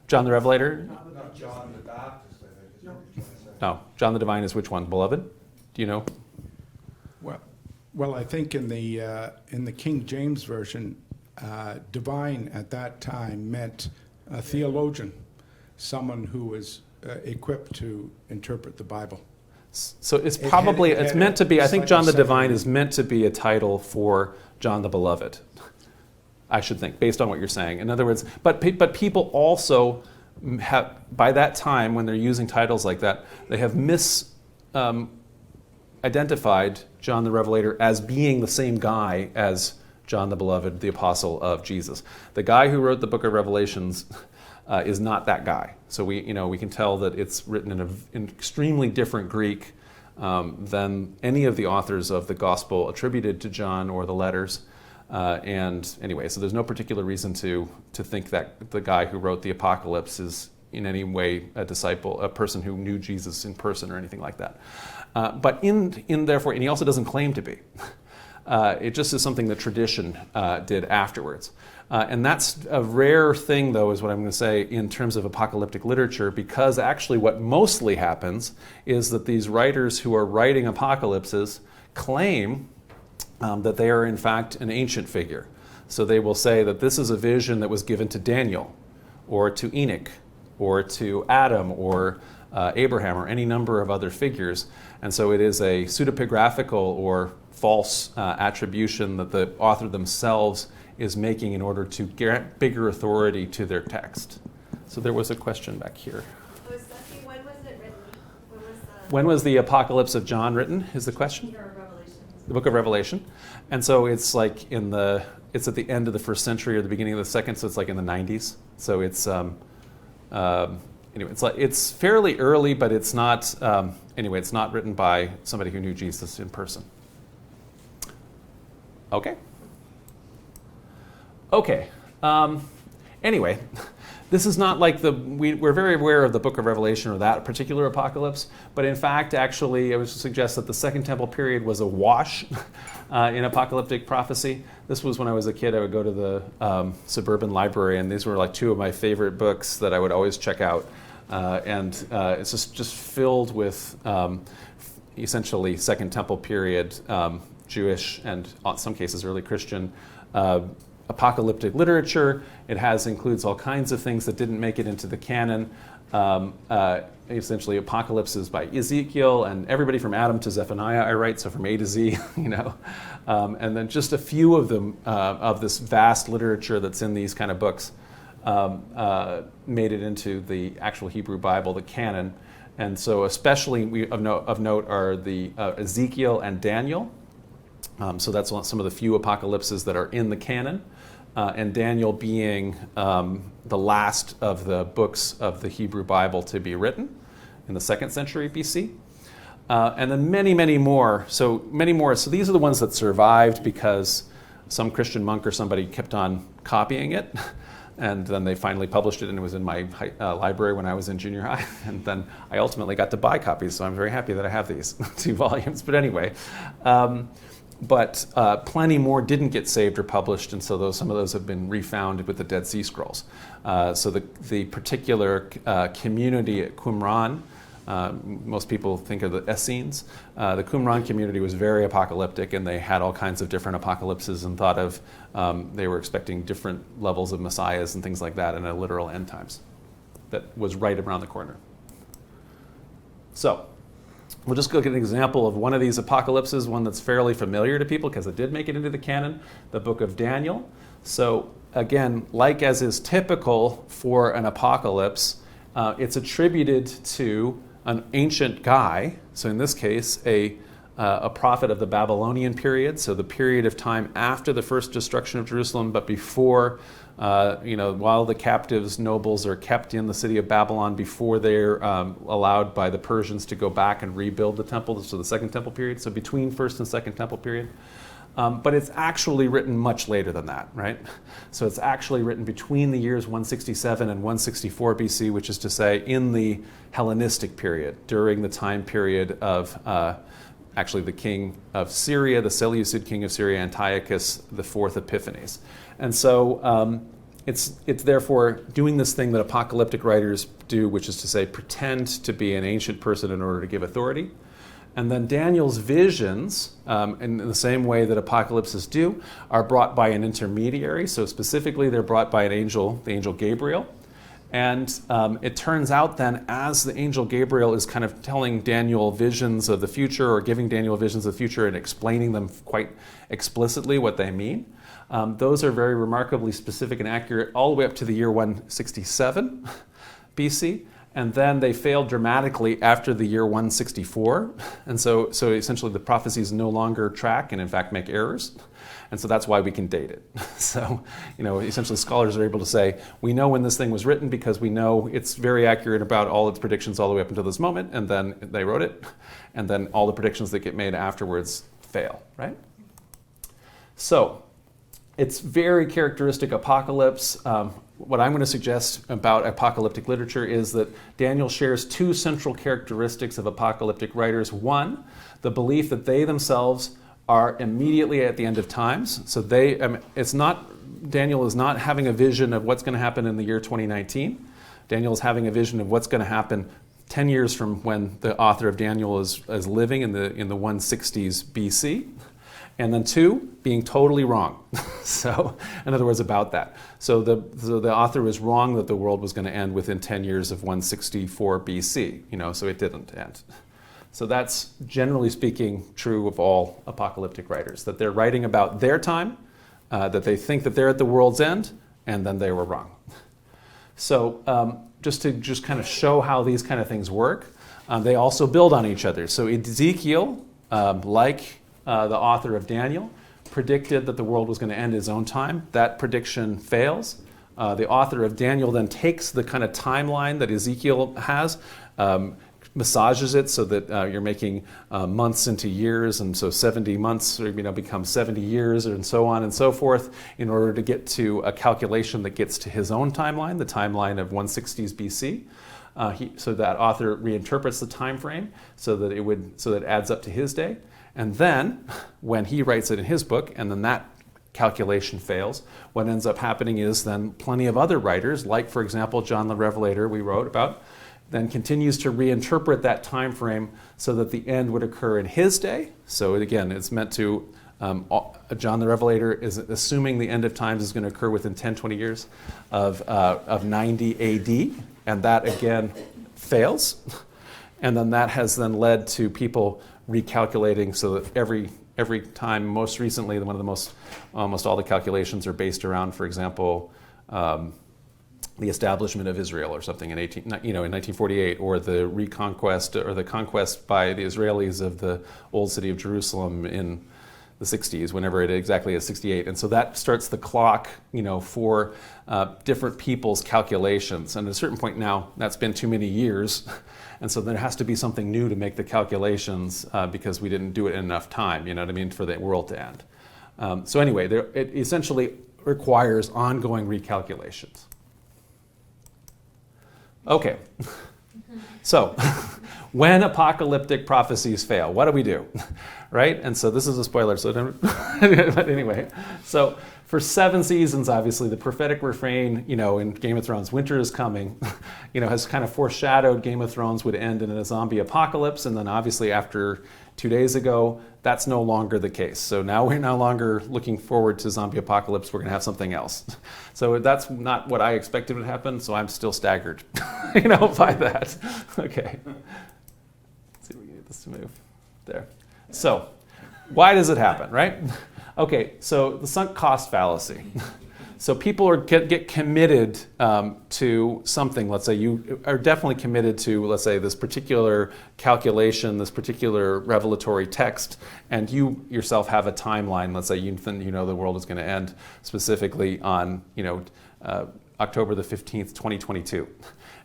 John the Revelator? Not John the Baptist, I think. No. John the Divine is which one? Beloved? Do you know? Well, I think in the King James Version, divine at that time meant a theologian, someone who was equipped to interpret the Bible. So it's It probably, had it's meant to be, I think John the slightly Divine separated. is meant to be a title for John the Beloved, I should think, based on what you're saying. In other words, but people also have, by that time, when they're using titles like that, they have identified John the Revelator as being the same guy as John the Beloved, the apostle of Jesus. The guy who wrote the book of Revelations is not that guy. So we can tell that it's written in an extremely different Greek than any of the authors of the gospel attributed to John or the letters. And anyway, so there's no particular reason to think that the guy who wrote the Apocalypse is in any way a disciple, a person who knew Jesus in person or anything like that. But therefore, and he also doesn't claim to be. It just is something that tradition did afterwards. And that's a rare thing, though, is what I'm going to say in terms of apocalyptic literature, because actually what mostly happens is that these writers who are writing apocalypses claim that they are in fact an ancient figure. So they will say that this is a vision that was given to Daniel, or to Enoch, or to Adam, or Abraham, or any number of other figures. And so it is a pseudepigraphical or false attribution that the author themselves is making in order to grant bigger authority to their text. So there was a question back here. When was it written? When was the Apocalypse of John written, is the question? The book of Revelation. And so it's like it's at the end of the first century or the beginning of the second, so it's like in the 90s. So it's anyway, it's fairly early, but it's not anyway, it's not written by somebody who knew Jesus in person. Okay. Anyway, this is not like we're very aware of the book of Revelation or that particular apocalypse, but in fact, actually, I would suggest that the Second Temple period was a wash in apocalyptic prophecy. This was when I was a kid. I would go to the suburban library, and these were like two of my favorite books that I would always check out. And it's just filled with essentially Second Temple period Jewish and in some cases early Christian apocalyptic literature. It includes all kinds of things that didn't make it into the canon. Essentially, apocalypses by Ezekiel and everybody from Adam to Zephaniah, I write, so from A to Z, and then just a few of them of this vast literature that's in these kind of books made it into the actual Hebrew Bible, the canon. And so, especially of note are the Ezekiel and Daniel. So that's some of the few apocalypses that are in the canon, and Daniel being the last of the books of the Hebrew Bible to be written in the 2nd century BC. And then many, many more. So these are the ones that survived because some Christian monk or somebody kept on copying it. And then they finally published it, and it was in my library when I was in junior high. And then I ultimately got to buy copies, so I'm very happy that I have these 2 volumes. But anyway, but plenty more didn't get saved or published, and so some of those have been refound with the Dead Sea Scrolls. So the particular community at Qumran, most people think of the Essenes. The Qumran community was very apocalyptic, and they had all kinds of different apocalypses and thought of, they were expecting different levels of messiahs and things like that in a literal end times that was right around the corner. So we'll just look at an example of one of these apocalypses, one that's fairly familiar to people because it did make it into the canon, the book of Daniel. So again, like as is typical for an apocalypse, it's attributed to an ancient guy, so in this case, a prophet of the Babylonian period, so the period of time after the first destruction of Jerusalem, but before, while the captives, nobles are kept in the city of Babylon before they're allowed by the Persians to go back and rebuild the temple, so the Second Temple period, so between First and Second Temple period. But it's actually written much later than that, right? So it's actually written between the years 167 and 164 BC, which is to say in the Hellenistic period, during the time period of actually the king of Syria, the Seleucid king of Syria, Antiochus IV Epiphanes. And so it's therefore doing this thing that apocalyptic writers do, which is to say pretend to be an ancient person in order to give authority. And then Daniel's visions, in the same way that apocalypses do, are brought by an intermediary. So specifically, they're brought by an angel, the angel Gabriel. And it turns out then, as the angel Gabriel is kind of telling Daniel visions of the future, or giving Daniel visions of the future and explaining them quite explicitly what they mean, those are very remarkably specific and accurate all the way up to the year 167 BC. And then they failed dramatically after the year 164. And so essentially the prophecies no longer track and in fact make errors. And so that's why we can date it. So, essentially scholars are able to say, we know when this thing was written because we know it's very accurate about all its predictions all the way up until this moment, and then they wrote it, and then all the predictions that get made afterwards fail, right? So, it's very characteristic apocalypse. What I'm going to suggest about apocalyptic literature is that Daniel shares two central characteristics of apocalyptic writers. One, the belief that they themselves are immediately at the end of times. So Daniel is not having a vision of what's going to happen in the year 2019. Daniel is having a vision of what's going to happen 10 years from when the author of Daniel is living in the 160s BC. And then two, being totally wrong. So, in other words, about that. So the author was wrong that the world was going to end within 10 years of 164 BC, so it didn't end. So that's, generally speaking, true of all apocalyptic writers, that they're writing about their time, that they think that they're at the world's end, and then they were wrong. So just to kind of show how these kind of things work, they also build on each other. So Ezekiel, like the author of Daniel, predicted that the world was going to end his own time. That prediction fails. The author of Daniel then takes the kind of timeline that Ezekiel has, massages it so that you're making months into years, and so 70 months become 70 years, and so on and so forth, in order to get to a calculation that gets to his own timeline, the timeline of 160s BC. So that author reinterprets the time frame so that it adds up to his day. And then, when he writes it in his book, and then that calculation fails, what ends up happening is then plenty of other writers, like, for example, John the Revelator we wrote about, then continues to reinterpret that time frame so that the end would occur in his day. So again, it's meant to, John the Revelator is assuming the end of times is going to occur within 10, 20 years of 90 AD, and that again fails. And then that has then led to people recalculating so that every time, most recently, almost all the calculations are based around, for example, the establishment of Israel or something in 1948, or the reconquest or the conquest by the Israelis of the old city of Jerusalem in the 60s, whenever it exactly is 68. And so that starts the clock, for different people's calculations. And at a certain point now, that's been too many years. And so there has to be something new to make the calculations because we didn't do it in enough time, for the world to end. So anyway, it essentially requires ongoing recalculations. Okay, so when apocalyptic prophecies fail, what do we do, right? And so this is a spoiler, so but anyway. So for 7 seasons, obviously, the prophetic refrain, in Game of Thrones, winter is coming, has kind of foreshadowed Game of Thrones would end in a zombie apocalypse, and then obviously after 2 days ago, that's no longer the case. So now we're no longer looking forward to zombie apocalypse, we're going to have something else. So that's not what I expected would happen, so I'm still staggered, by that. Okay. Let's see if we can get this to move. There. So, why does it happen, right? Okay, so the sunk cost fallacy. So people get committed to something. Let's say you are definitely committed to, let's say, this particular calculation, this particular revelatory text, and you yourself have a timeline. Let's say you know the world is going to end specifically on October the 15th, 2022.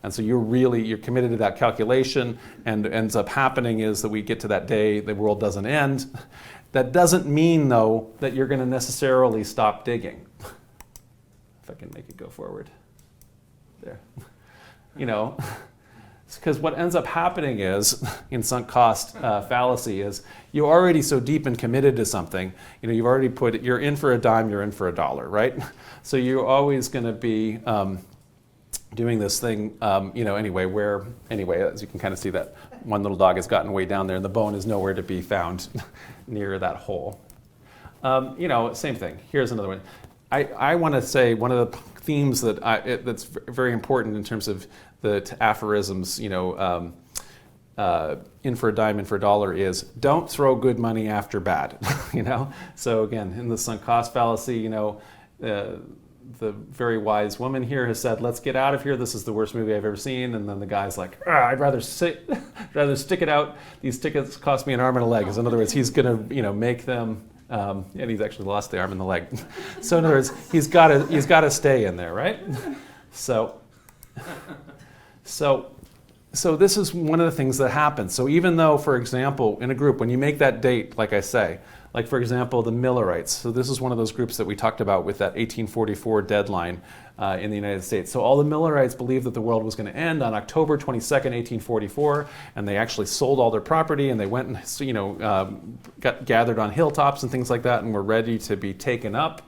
And so you're committed to that calculation, and ends up happening is that we get to that day, the world doesn't end. That doesn't mean, though, that you're going to necessarily stop digging. If I can make it go forward. There. Because what ends up happening is, in sunk cost fallacy, is you're already so deep and committed to something, you've already you're in for a dime, you're in for a dollar, right? So you're always going to be doing this thing, anyway, as you can kind of see, that one little dog has gotten way down there and the bone is nowhere to be found near that hole. Same thing. Here's another one. I want to say one of the themes that's very important in terms of the aphorisms, in for a dime, in for a dollar is don't throw good money after bad, So again, in the sunk cost fallacy, the very wise woman here has said, let's get out of here. This is the worst movie I've ever seen. And then the guy's like, I'd rather stick it out. These tickets cost me an arm and a leg. In other words, he's going to, make them, and he's actually lost the arm and the leg. So in other words, he's got to stay in there, right? So this is one of the things that happens. So even though, for example, in a group, when you make that date, like I say, like for example, the Millerites. So this is one of those groups that we talked about with that 1844 deadline in the United States. So all the Millerites believed that the world was going to end on October 22nd, 1844, and they actually sold all their property and they went and got gathered on hilltops and things like that and were ready to be taken up.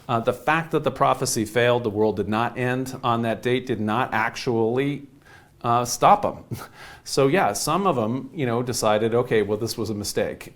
The fact that the prophecy failed, the world did not end on that date, did not actually stop them. So yeah, some of them, decided, okay, well, this was a mistake.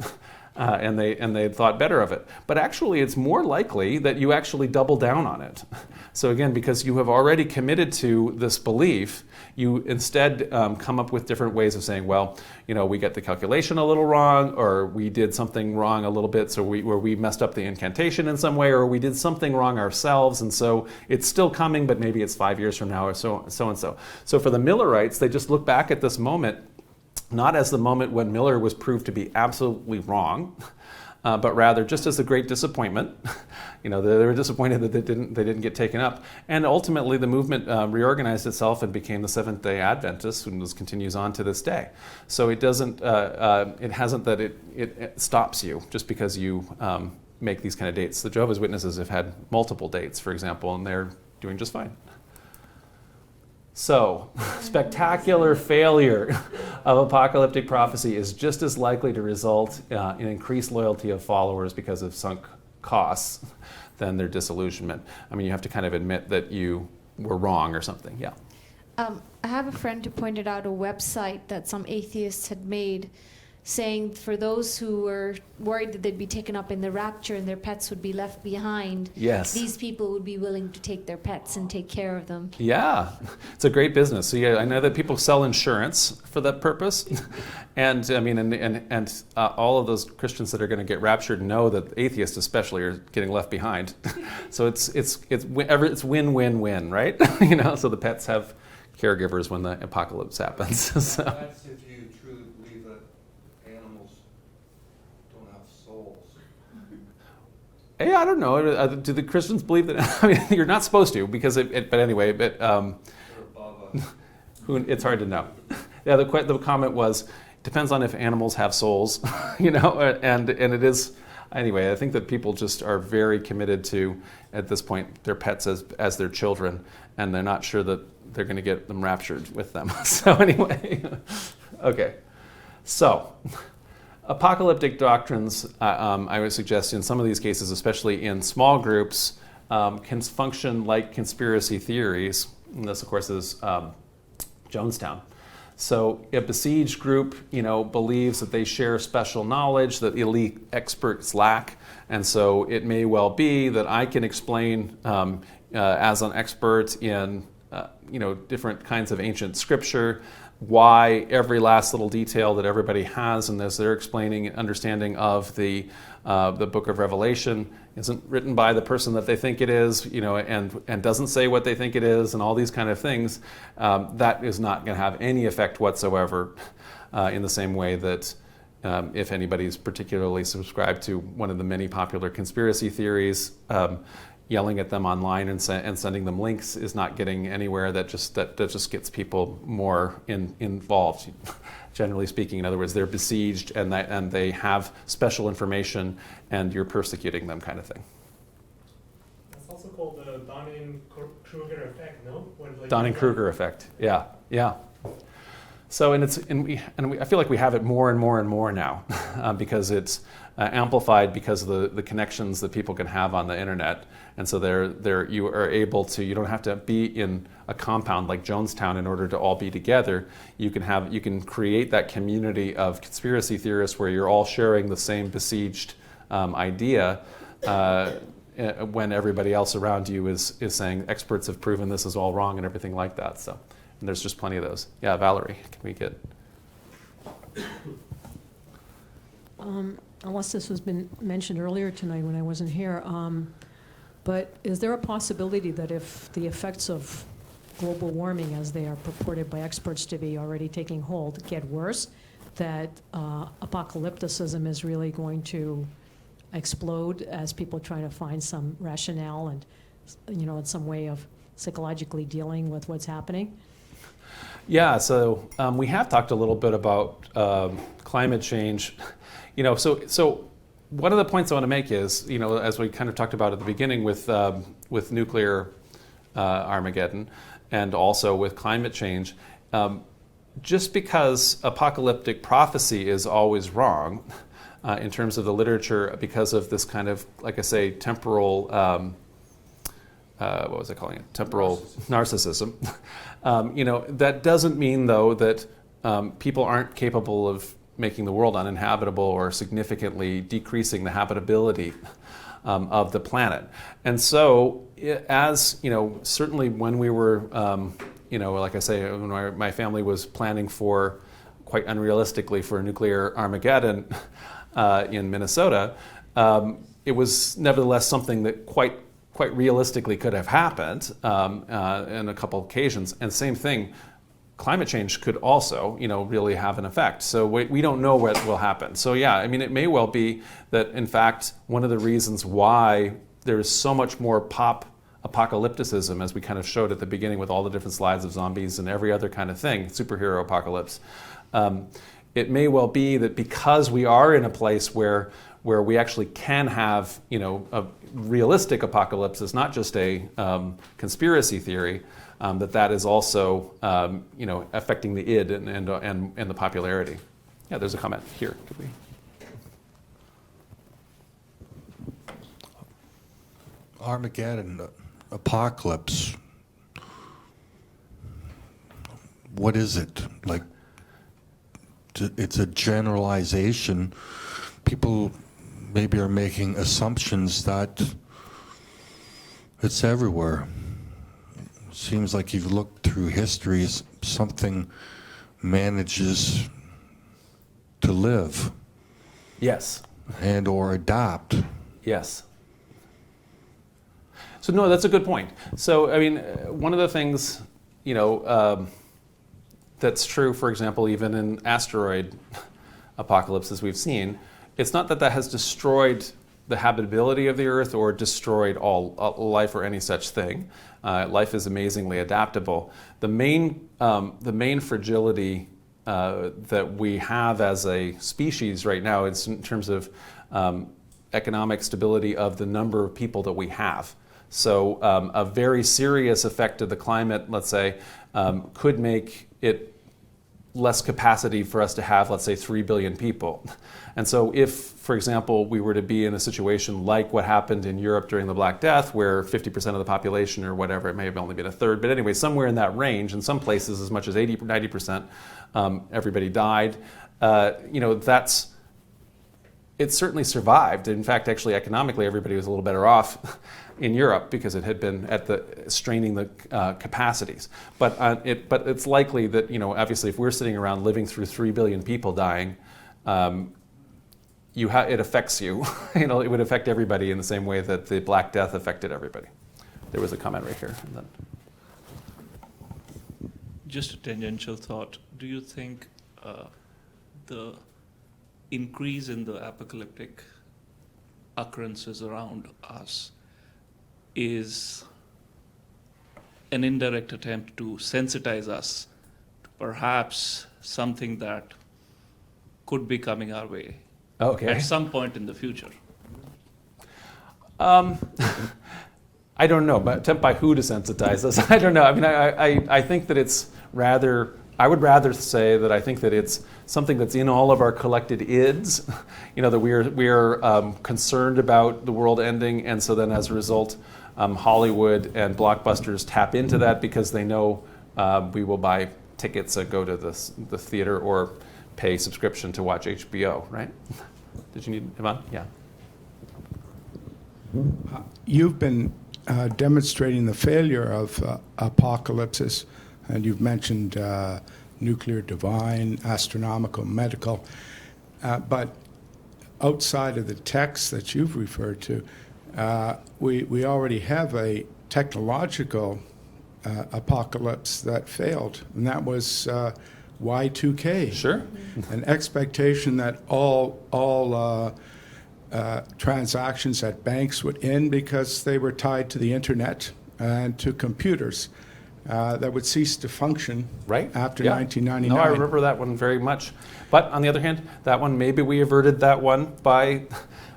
And they thought better of it. But actually, it's more likely that you actually double down on it. So again, because you have already committed to this belief, you instead come up with different ways of saying, well, we get the calculation a little wrong, or we did something wrong a little bit, so we messed up the incantation in some way, or we did something wrong ourselves, and so it's still coming, but maybe it's 5 years from now, or so and so. So for the Millerites, they just look back at this moment not as the moment when Miller was proved to be absolutely wrong, but rather just as a great disappointment. They were disappointed that they didn't get taken up, and ultimately the movement reorganized itself and became the Seventh-day Adventists, and this continues on to this day. So it hasn't that it stops you just because you make these kind of dates. The Jehovah's Witnesses have had multiple dates, for example, and they're doing just fine. So, spectacular failure of apocalyptic prophecy is just as likely to result in increased loyalty of followers because of sunk costs than their disillusionment. I mean, you have to kind of admit that you were wrong or something. Yeah. I have a friend who pointed out a website that some atheists had made saying for those who were worried that they'd be taken up in the rapture and their pets would be left behind, yes, these people would be willing to take their pets and take care of them. Yeah, it's a great business. So yeah, I know that people sell insurance for that purpose, and I mean, and all of those Christians that are going to get raptured know that atheists especially are getting left behind. So it's win-win-win, right? So the pets have caregivers when the apocalypse happens. So. That's if you truly believe that animals don't have souls. Hey, I don't know. Do the Christians believe that? I mean, you're not supposed to, because but anyway, but it's hard to know. Yeah, the comment was, depends on if animals have souls, and it is. Anyway, I think that people just are very committed to, at this point, their pets as their children, and they're not sure that they're going to get them raptured with them. So anyway, okay. So, apocalyptic doctrines, I would suggest in some of these cases, especially in small groups, can function like conspiracy theories. And this, of course, is Jonestown. So a besieged group, believes that they share special knowledge that elite experts lack, and so it may well be that I can explain as an expert in different kinds of ancient scripture why every last little detail that everybody has in this, their explaining and understanding of the book of Revelation isn't written by the person that they think it is, and doesn't say what they think it is, and all these kind of things. That is not going to have any effect whatsoever in the same way that if anybody's particularly subscribed to one of the many popular conspiracy theories, yelling at them online and sending them links is not getting anywhere. That just gets people more involved. Generally speaking, in other words, they're besieged and they have special information, and you're persecuting them, kind of thing. That's also called the Dunning-Kruger effect, no? Dunning-Kruger effect. Yeah. So I feel like we have it more and more and more now because it's amplified because of the connections that people can have on the internet, and so you are able to. You don't have to be in a compound like Jonestown in order to all be together. You can create that community of conspiracy theorists where you're all sharing the same besieged idea, when everybody else around you is saying experts have proven this is all wrong and everything like that. So, and there's just plenty of those. Yeah, Valerie, can we get? Unless this has been mentioned earlier tonight when I wasn't here, but is there a possibility that if the effects of global warming, as they are purported by experts to be already taking hold, get worse, that apocalypticism is really going to explode as people try to find some rationale and, in some way of psychologically dealing with what's happening? Yeah, so we have talked a little bit about climate change. So one of the points I want to make is, as we kind of talked about at the beginning with nuclear Armageddon and also with climate change, just because apocalyptic prophecy is always wrong in terms of the literature because of this kind of, like I say, temporal, what was I calling it? Temporal narcissism. That doesn't mean, though, that people aren't capable of making the world uninhabitable or significantly decreasing the habitability of the planet. And so, as certainly when we were, like I say, when my family was planning for, quite unrealistically, for a nuclear Armageddon in Minnesota, it was nevertheless something that quite realistically could have happened in a couple of occasions. And same thing, climate change could also, really have an effect. So we don't know what will happen. So yeah, I mean, it may well be that, in fact, one of the reasons why there is so much more pop apocalypticism, as we kind of showed at the beginning with all the different slides of zombies and every other kind of thing, superhero apocalypse, it may well be that because we are in a place where we actually can have, a realistic apocalypse, is not just a conspiracy theory, that is also, affecting the id and the popularity. Yeah, there's a comment here. Could we? Armageddon, apocalypse. What is it? Like, it's a generalization. People maybe are making assumptions that it's everywhere. It seems like you've looked through history, something manages to live. Yes. And or adapt. Yes. So no, that's a good point. So I mean, one of the things, that's true, for example, even in asteroid apocalypses we've seen, it's not that has destroyed the habitability of the Earth or destroyed all life or any such thing. Life is amazingly adaptable. The main fragility that we have as a species right now is in terms of economic stability of the number of people that we have. So a very serious effect of the climate, let's say, could make it less capacity for us to have, let's say, 3 billion people. And so if, for example, we were to be in a situation like what happened in Europe during the Black Death, where 50% of the population or whatever, it may have only been a third, but anyway, somewhere in that range, in some places as much as 80, 90%, everybody died, it certainly survived. In fact, actually, economically, everybody was a little better off in Europe because it had been straining the capacities. But it's likely that, obviously, if we're sitting around living through 3 billion people dying, it affects you. It would affect everybody in the same way that the Black Death affected everybody. There was a comment right here. And then. Just a tangential thought. Do you think the increase in the apocalyptic occurrences around us is an indirect attempt to sensitize us to perhaps something that could be coming our way at some point in the future? I don't know, but attempt by who to sensitize us? I don't know. I mean, I think that it's rather, I would rather say that I think that it's something that's in all of our collected ids, that we're concerned about the world ending, and so then as a result, Hollywood and blockbusters tap into that because they know we will buy tickets and go to the theater or pay subscription to watch HBO, right? Did you need Ivan? Yeah. You've been demonstrating the failure of apocalypses, and you've mentioned nuclear, divine, astronomical, medical, but outside of the text that you've referred to, we already have a technological apocalypse that failed, and that was Y2K. Sure. An expectation that all transactions at banks would end because they were tied to the internet and to computers that would cease to function after 1999. No, I remember that one very much. But on the other hand, that one, maybe we averted that one by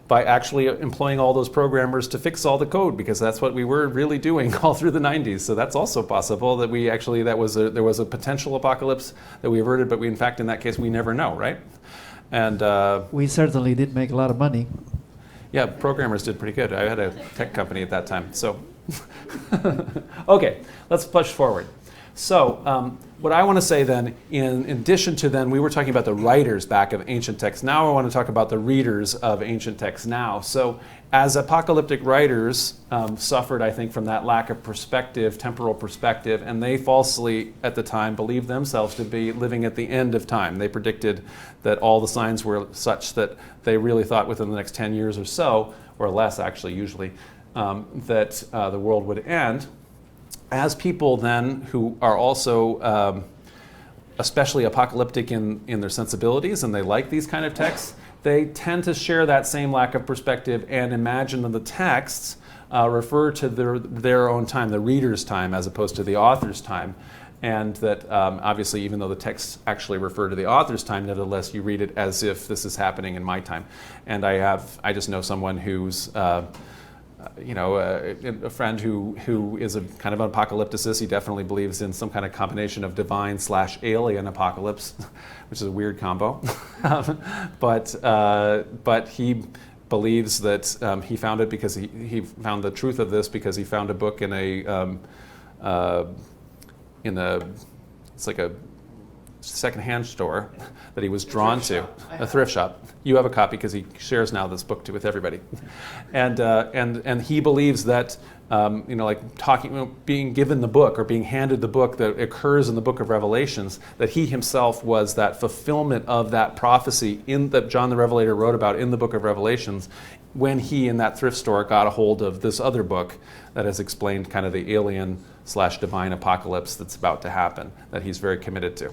actually employing all those programmers to fix all the code, because that's what we were really doing all through the 90s. So that's also possible that we actually, there was a potential apocalypse that we averted, but we, in fact, in that case, we never know, right? And we certainly did make a lot of money. Yeah, programmers did pretty good. I had a tech company at that time. So, okay, let's push forward. So what I want to say then, in addition to then, we were talking about the writers back of ancient texts. Now I want to talk about the readers of ancient texts now. So as apocalyptic writers suffered, I think, from that lack of perspective, temporal perspective, and they falsely, at the time, believed themselves to be living at the end of time. They predicted that all the signs were such that they really thought within the next 10 years or so, or less actually usually, that the world would end. As people then who are also especially apocalyptic in their sensibilities, and they like these kind of texts, they tend to share that same lack of perspective and imagine that the texts refer to their own time, the reader's time, as opposed to the author's time. And that obviously, even though the texts actually refer to the author's time, nevertheless you read it as if this is happening in my time. And I just know someone who's a friend who is a kind of an apocalypticist. He definitely believes in some kind of combination of divine/alien apocalypse, which is a weird combo. But he believes that he found it because he found the truth of this because he found a book in it's like a secondhand store that he was drawn to, a thrift shop. You have a copy because he shares now this book with everybody, and he believes that being given the book or being handed the book that occurs in the book of Revelations, that he himself was that fulfillment of that prophecy that John the Revelator wrote about in the book of Revelations, when he in that thrift store got a hold of this other book that has explained kind of the alien/divine apocalypse that's about to happen, that he's very committed to.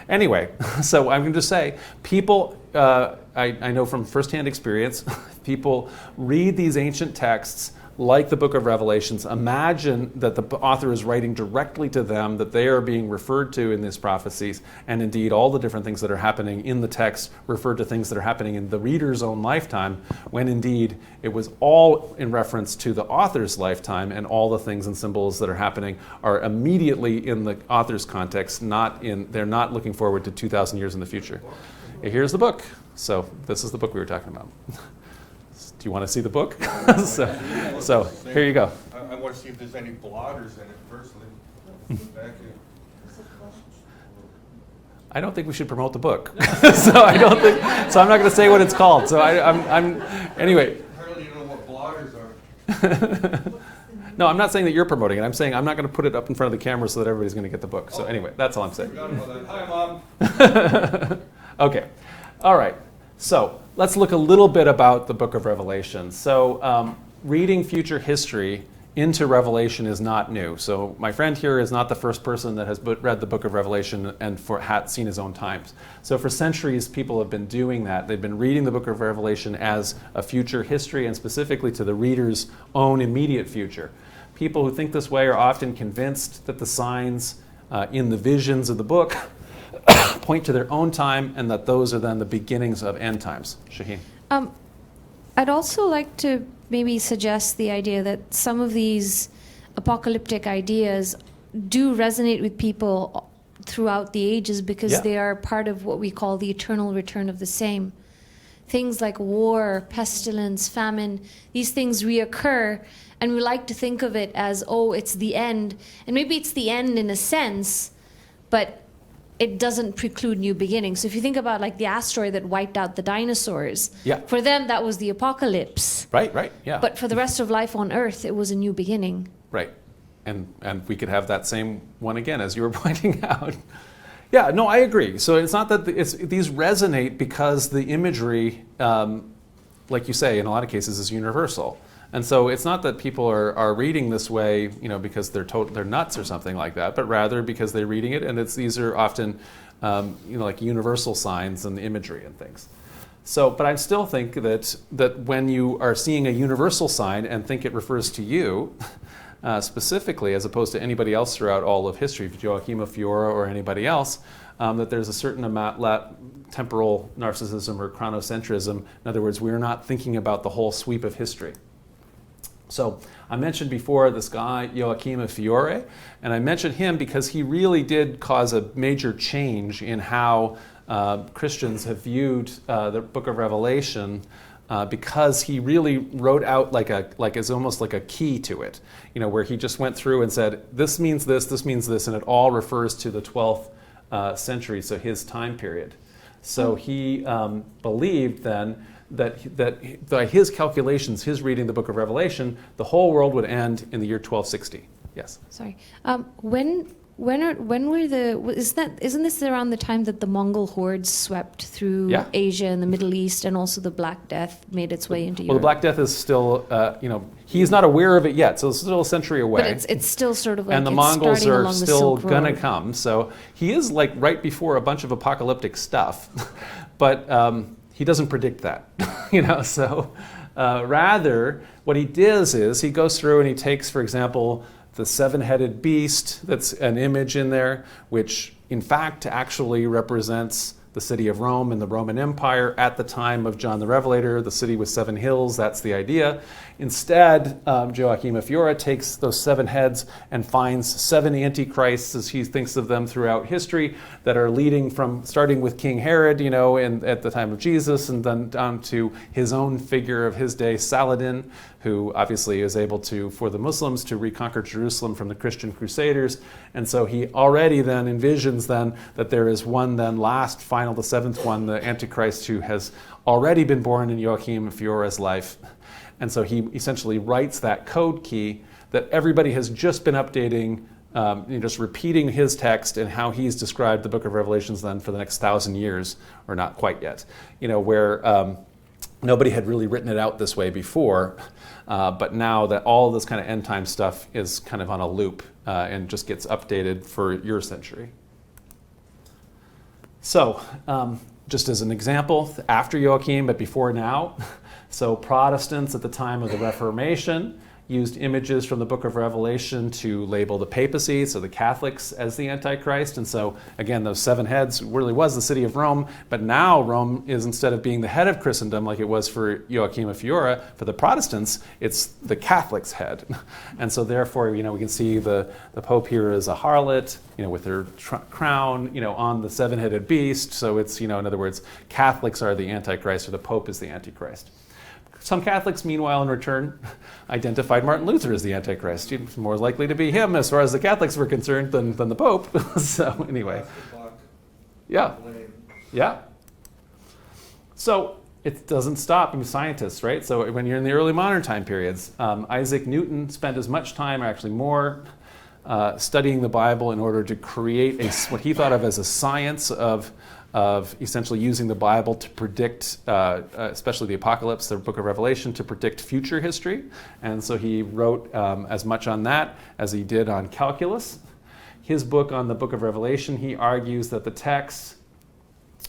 Anyway, so I'm going to say, people, I know from firsthand experience, people read these ancient texts like the book of Revelations, imagine that the author is writing directly to them, that they are being referred to in these prophecies, and indeed all the different things that are happening in the text refer to things that are happening in the reader's own lifetime, when indeed it was all in reference to the author's lifetime, and all the things and symbols that are happening are immediately in the author's context, they're not looking forward to 2,000 years in the future. Here's the book. So this is the book we were talking about. Do you want to see the book? so here you go. I want to see if there's any blotters in it, personally. Back here. I don't think we should promote the book. So I'm not going to say what it's called. So I'm anyway. Apparently you know what blotters are. No, I'm not saying that you're promoting it. I'm saying I'm not going to put it up in front of the camera so that everybody's going to get the book. So anyway, that's all I'm saying. Hi, Mom. Okay. All right. So let's look a little bit about the book of Revelation. So reading future history into Revelation is not new. So my friend here is not the first person that has read the book of Revelation and seen his own times. So for centuries, people have been doing that. They've been reading the book of Revelation as a future history, and specifically to the reader's own immediate future. People who think this way are often convinced that the signs in the visions of the book point to their own time, and that those are then the beginnings of end times. Shaheen? I'd also like to maybe suggest the idea that some of these apocalyptic ideas do resonate with people throughout the ages, because they are part of what we call the eternal return of the same. Things like war, pestilence, famine, these things reoccur, and we like to think of it as, oh, it's the end. And maybe it's the end in a sense, but it doesn't preclude new beginnings. So if you think about like the asteroid that wiped out the dinosaurs, Yeah. for them that was the apocalypse. Right, yeah. But for the rest of life on Earth, it was a new beginning. Right. And we could have that same one again, as you were pointing out. Yeah, no, I agree. So it's not that these resonate because the imagery, like you say, in a lot of cases, is universal. And so it's not that people are reading this way, because they're nuts or something like that, but rather because they're reading it, and these are often, like universal signs and imagery and things. So, but I still think that when you are seeing a universal sign and think it refers to you specifically, as opposed to anybody else throughout all of history, Joachim of Fiore or anybody else, that there's a certain amount temporal narcissism or chronocentrism. In other words, we're not thinking about the whole sweep of history. So I mentioned before this guy, Joachim of Fiore, and I mentioned him because he really did cause a major change in how Christians have viewed the Book of Revelation, because he really wrote out it's almost like a key to it, where he just went through and said, this means this, and it all refers to the 12th century, so his time period. So he believed then that by his calculations, his reading the Book of Revelation, the whole world would end in the year 1260. Yes. Sorry. When were isn't this around the time that the Mongol hordes swept through Asia and the Middle East, and also the Black Death made its way into Europe? Well, the Black Death is still, he's not aware of it yet, so it's still a century away. But it's still sort of like, and the it's Mongols starting are along the still Silk Road. going to come. So he is like right before a bunch of apocalyptic stuff, but he doesn't predict that, So rather, what he does is he goes through and he takes, for example, the seven-headed beast, that's an image in there, which in fact actually represents the city of Rome and the Roman Empire at the time of John the Revelator, the city with 7 hills, that's the idea. Instead, Joachim of Fiore takes those 7 heads and finds 7 antichrists, as he thinks of them throughout history, that are starting with King Herod, at the time of Jesus, and then down to his own figure of his day, Saladin, who obviously is able to, for the Muslims, to reconquer Jerusalem from the Christian Crusaders. And so he already then envisions then that there is one then last, final, the 7th one, the Antichrist, who has already been born in Joachim of Fiore's life. And so he essentially writes that code key that everybody has just been updating, just repeating his text and how he's described the Book of Revelations then for the next 1,000 years, or not quite yet, where nobody had really written it out this way before, but now that all this kind of end time stuff is kind of on a loop and just gets updated for your century. So, just as an example, after Joachim, but before now, so Protestants at the time of the Reformation used images from the Book of Revelation to label the papacy, so the Catholics, as the Antichrist. And so, again, those 7 heads really was the city of Rome, but now Rome is, instead of being the head of Christendom like it was for Joachim of Fiore, for the Protestants, it's the Catholic's head. And so therefore, we can see the Pope here is a harlot, with her crown, on the 7-headed beast. So it's, in other words, Catholics are the Antichrist, or the Pope is the Antichrist. Some Catholics, meanwhile, in return, identified Martin Luther as the Antichrist. It's more likely to be him as far as the Catholics were concerned than the Pope. So anyway. Yeah. So it doesn't stop scientists, right? So when you're in the early modern time periods, Isaac Newton spent as much time, or actually more, studying the Bible in order to create what he thought of as a science of essentially using the Bible to predict, especially the Apocalypse, the Book of Revelation, to predict future history. And so he wrote as much on that as he did on calculus. His book on the Book of Revelation, he argues that the texts,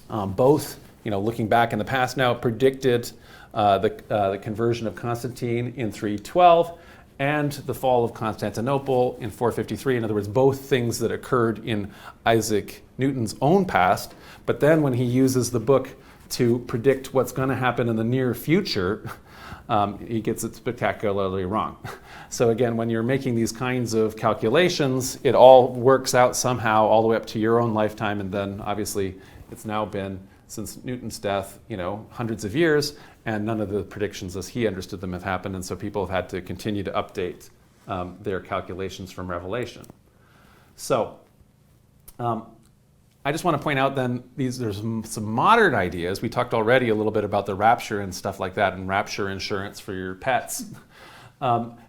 both, looking back in the past now, predicted the conversion of Constantine in 312 and the fall of Constantinople in 453. In other words, both things that occurred in Isaac Newton's own past. But then when he uses the book to predict what's going to happen in the near future, he gets it spectacularly wrong. So again, when you're making these kinds of calculations, it all works out somehow all the way up to your own lifetime, and then obviously it's now been, since Newton's death, hundreds of years, and none of the predictions as he understood them have happened, and so people have had to continue to update their calculations from Revelation. So I just want to point out then there's some modern ideas. We talked already a little bit about the rapture and stuff like that, and rapture insurance for your pets.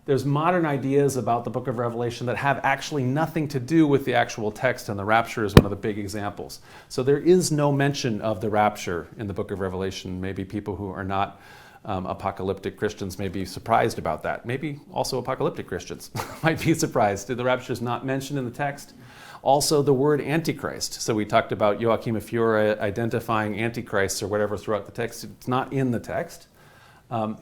There's modern ideas about the book of Revelation that have actually nothing to do with the actual text, and the rapture is one of the big examples. So there is no mention of the rapture in the book of Revelation. Maybe people who are not apocalyptic Christians may be surprised about that. Maybe also apocalyptic Christians might be surprised. The rapture is not mentioned in the text. Also, the word Antichrist. So we talked about Joachim of Fiore identifying Antichrists or whatever throughout the text. It's not in the text. And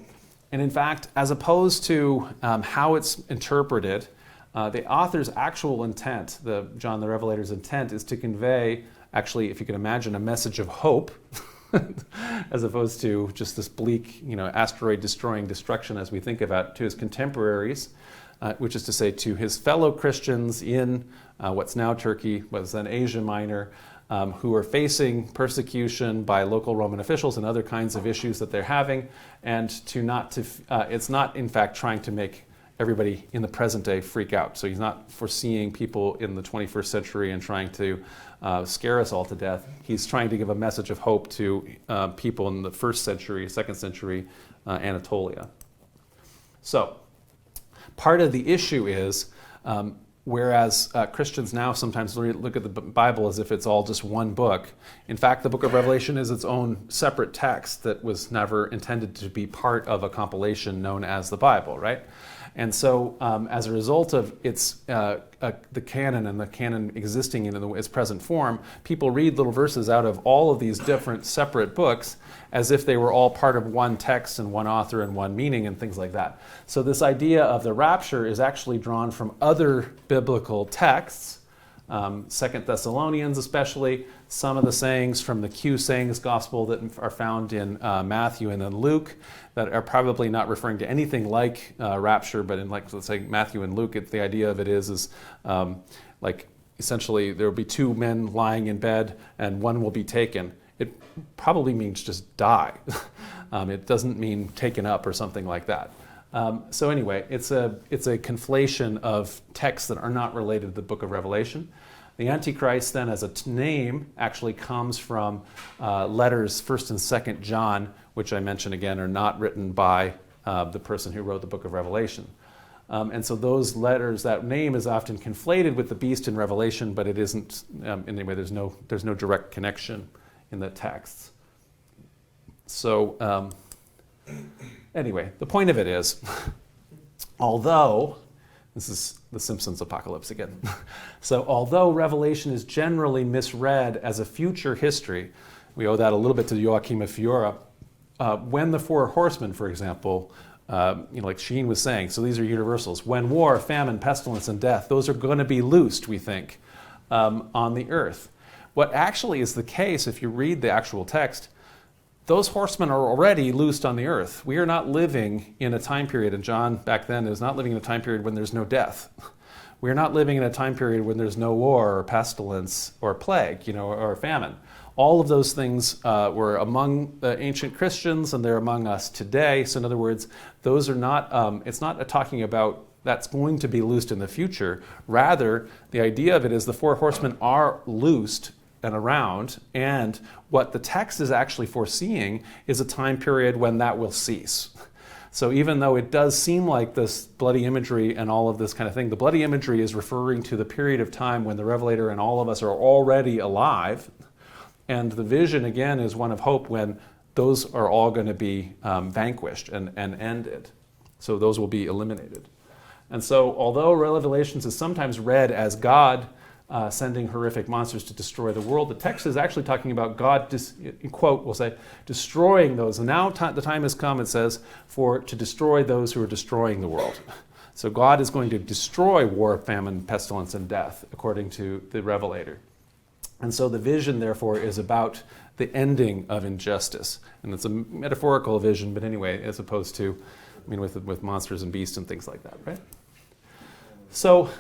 in fact, as opposed to how it's interpreted, the author's actual intent, John the Revelator's intent, is to convey, actually, if you can imagine, a message of hope, as opposed to just this bleak, asteroid-destroying destruction as we think about it, to his contemporaries, which is to say to his fellow Christians in what's now Turkey, was then Asia Minor, who are facing persecution by local Roman officials and other kinds of issues that they're having, and it's not in fact trying to make everybody in the present day freak out. So he's not foreseeing people in the 21st century and trying to scare us all to death. He's trying to give a message of hope to people in the 1st century, 2nd century Anatolia. So part of the issue is whereas Christians now sometimes look at the Bible as if it's all just one book. In fact, the book of Revelation is its own separate text that was never intended to be part of a compilation known as the Bible, right? And so as a result of the canon and the canon existing in its present form, people read little verses out of all of these different separate books as if they were all part of one text and one author and one meaning and things like that. So this idea of the rapture is actually drawn from other biblical texts, 2 Thessalonians especially, some of the sayings from the Q sayings gospel that are found in Matthew and then Luke that are probably not referring to anything like rapture, but in let's say Matthew and Luke, the idea of it is essentially there will be two men lying in bed and one will be taken. It probably means just die. It doesn't mean taken up or something like that. So anyway, it's a conflation of texts that are not related to the book of Revelation. The Antichrist then as a name actually comes from letters 1st and 2nd John, which I mentioned again are not written by the person who wrote the book of Revelation. And so those letters, that name is often conflated with the beast in Revelation, but it isn't, anyway, there's no direct connection in the texts. So anyway, the point of it is, although, this is the Simpsons apocalypse again. So although Revelation is generally misread as a future history, we owe that a little bit to Joachim of Fiore, when the four horsemen, for example, like Sheen was saying, so these are universals, when war, famine, pestilence, and death, those are going to be loosed, we think, on the earth. What actually is the case, if you read the actual text, those horsemen are already loosed on the earth. We are not living in a time period, and John back then is not living in a time period when there's no death. We are not living in a time period when there's no war or pestilence or plague, or famine. All of those things were among the ancient Christians, and they're among us today. So in other words, those are not, it's not talking about that's going to be loosed in the future. Rather, the idea of it is the four horsemen are loosed and around, and what the text is actually foreseeing is a time period when that will cease. So even though it does seem like this bloody imagery and all of this kind of thing, the bloody imagery is referring to the period of time when the Revelator and all of us are already alive, and the vision again is one of hope when those are all going to be vanquished and ended. So those will be eliminated. And so although Revelations is sometimes read as God sending horrific monsters to destroy the world, the text is actually talking about God, quote, we'll say, destroying those. And now the time has come, it says, to destroy those who are destroying the world. So God is going to destroy war, famine, pestilence, and death, according to the Revelator. And so the vision, therefore, is about the ending of injustice. And it's a metaphorical vision, but anyway, as opposed to, with monsters and beasts and things like that, right? So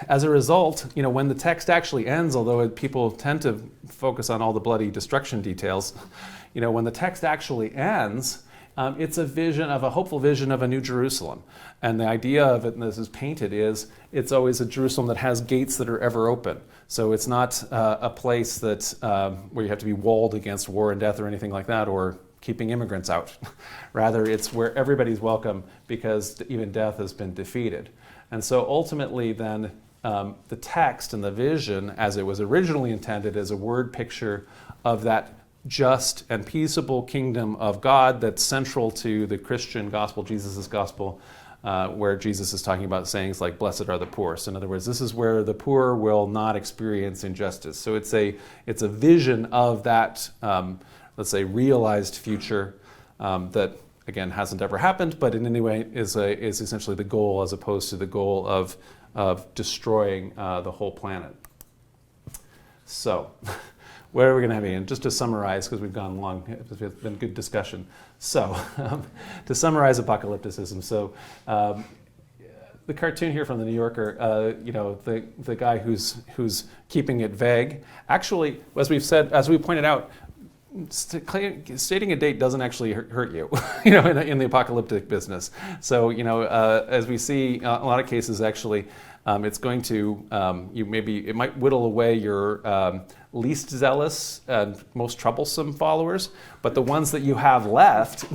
as a result, when the text actually ends, although people tend to focus on all the bloody destruction details, when the text actually ends, It's a vision of a hopeful vision of a new Jerusalem. And the idea of it, and this is painted, is it's always a Jerusalem that has gates that are ever open. So it's not a place that where you have to be walled against war and death or anything like that, or keeping immigrants out. Rather, it's where everybody's welcome because even death has been defeated. And so ultimately then, the text and the vision, as it was originally intended, is a word picture of that just and peaceable kingdom of God that's central to the Christian gospel, Jesus' gospel, where Jesus is talking about sayings like, blessed are the poor. So in other words, this is where the poor will not experience injustice. So it's a vision of that, let's say, realized future that, again, hasn't ever happened, but in any way is essentially the goal as opposed to the goal of destroying the whole planet. So where are we going to have again? Just to summarize, because we've gone long, it's been good discussion. So to summarize apocalypticism, so the cartoon here from the New Yorker, the guy who's keeping it vague, actually, as we pointed out, stating a date doesn't actually hurt you, in the apocalyptic business. So, as we see a lot of cases, actually, it's going to it might whittle away your least zealous and most troublesome followers, but the ones that you have left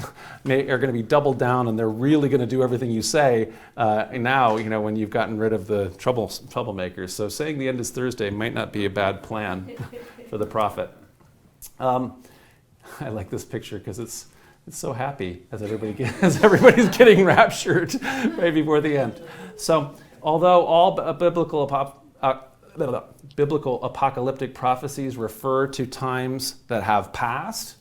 are going to be doubled down, and they're really going to do everything you say. Now, when you've gotten rid of the troublemakers. So, saying the end is Thursday might not be a bad plan for the prophet. I like this picture because it's so happy as everybody's getting raptured right before the end. So, although all biblical apocalyptic prophecies refer to times that have passed,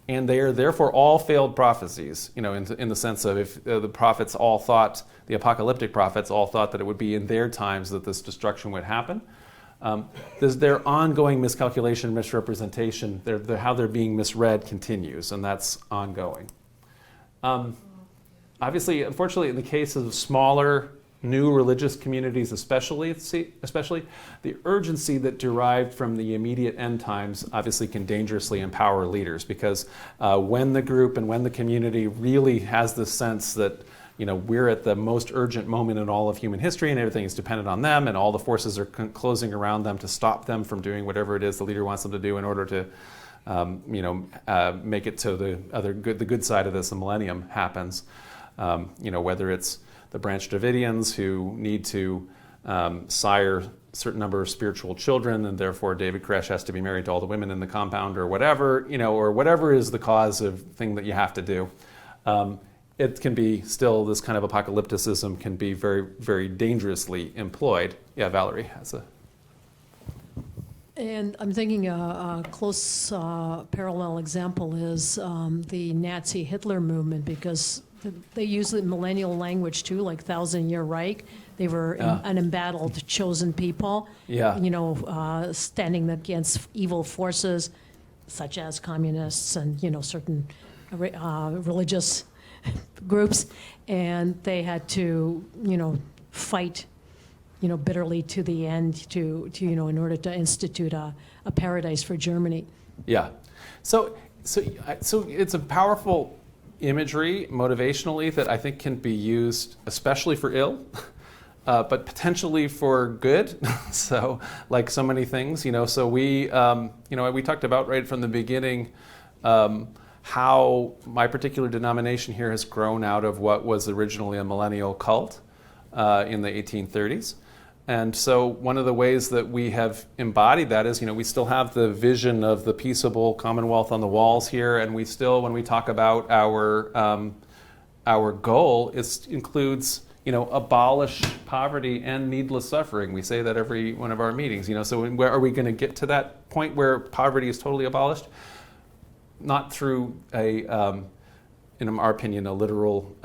and they are therefore all failed prophecies, in the sense of if the prophets all thought, the apocalyptic prophets all thought that it would be in their times that this destruction would happen. Their ongoing miscalculation, misrepresentation, how they're being misread continues, and that's ongoing. Obviously, unfortunately, in the case of smaller, new religious communities especially, the urgency that derived from the immediate end times obviously can dangerously empower leaders, because when the group and when the community really has the sense that we're at the most urgent moment in all of human history and everything is dependent on them and all the forces are closing around them to stop them from doing whatever it is the leader wants them to do in order to make it to the good side of this, the millennium happens. Whether it's the Branch Davidians who need to sire a certain number of spiritual children, and therefore David Koresh has to be married to all the women in the compound, or whatever, or whatever is the cause of thing that you have to do. It can be still, this kind of apocalypticism can be very, very dangerously employed. Yeah, Valerie has a... And I'm thinking a close parallel example is the Nazi Hitler movement, because they use the millennial language too, like 1,000-year Reich. They were an embattled chosen people, standing against evil forces such as communists and, certain religious groups. And they had to, fight, bitterly to the end to in order to institute a paradise for Germany. Yeah. So it's a powerful imagery motivationally that I think can be used especially for ill, but potentially for good. So like so many things, so we talked about right from the beginning how my particular denomination here has grown out of what was originally a millennial cult in the 1830s. And so one of the ways that we have embodied that is, we still have the vision of the peaceable commonwealth on the walls here, and we still, when we talk about our goal, it includes, abolish poverty and needless suffering. We say that every one of our meetings, so where are we going to get to that point where poverty is totally abolished? Not through in our opinion, a literal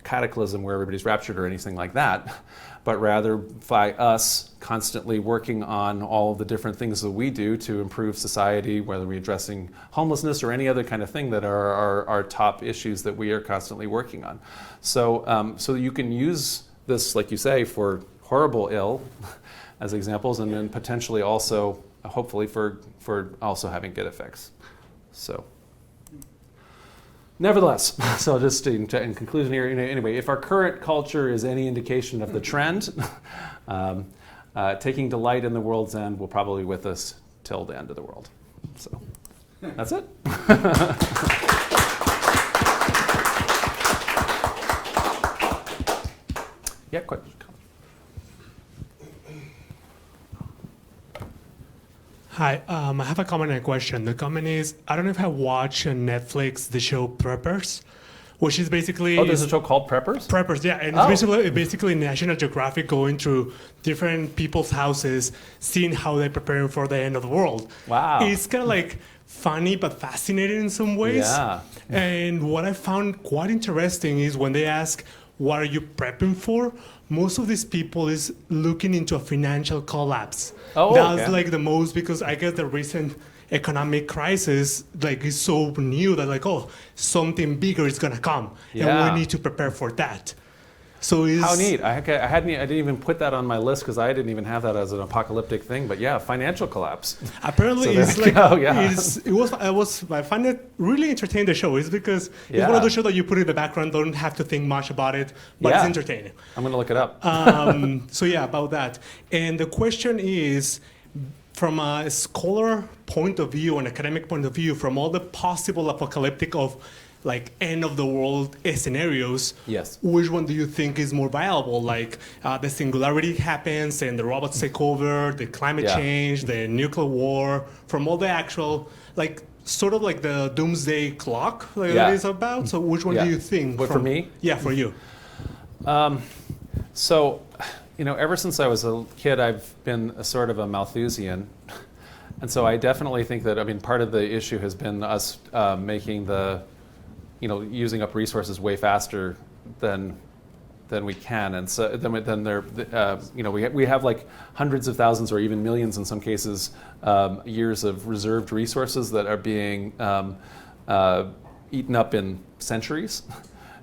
cataclysm where everybody's raptured or anything like that, but rather by us constantly working on all of the different things that we do to improve society, whether we're addressing homelessness or any other kind of thing that are our top issues that we are constantly working on. So, so you can use this, like you say, for horrible ill as examples, and then potentially also, hopefully, for also having good effects. So, Nevertheless, so just in conclusion here, anyway, if our current culture is any indication of the trend, taking delight in the world's end will probably be with us till the end of the world. So that's it. Yeah, quick. Hi, I have a comment and a question. The comment is, I don't know if I watch on Netflix the show Preppers, which is basically... Oh, there's a show called Preppers? Preppers, yeah. And it's basically National Geographic going through different people's houses, seeing how they're preparing for the end of the world. Wow. It's kind of like funny but fascinating in some ways. Yeah. And what I found quite interesting is when they ask, what are you prepping for? Most of these people is looking into a financial collapse. Oh, That's okay. like the most, because I guess the recent economic crisis like is so new that like, oh, something bigger is gonna come, Yeah. and we need to prepare for that. So it's How neat! I didn't even put that on my list because I didn't even have that as an apocalyptic thing. But yeah, financial collapse. Apparently, So it's there like you go, yeah. I find it really entertaining. The show is because it's one Yeah. of those shows that you put in the background, don't have to think much about it, but Yeah. it's entertaining. I'm going to look it up. So yeah, about that. And the question is, from a scholar point of view, an academic point of view, from all the possible apocalyptic of like end of the world scenarios, Yes. which one do you think is more viable? Like the singularity happens and the robots take over, the climate Yeah. change, the nuclear war, from all the actual, like sort of like the doomsday clock that Yeah. it is about. So which one Yeah. do you think? What, for me? Yeah, for you. So, ever since I was a kid, I've been a sort of a Malthusian. And so I definitely think that, part of the issue has been us making using up resources way faster than we can. And so then there, we have like hundreds of thousands or even millions in some cases years of reserved resources that are being eaten up in centuries,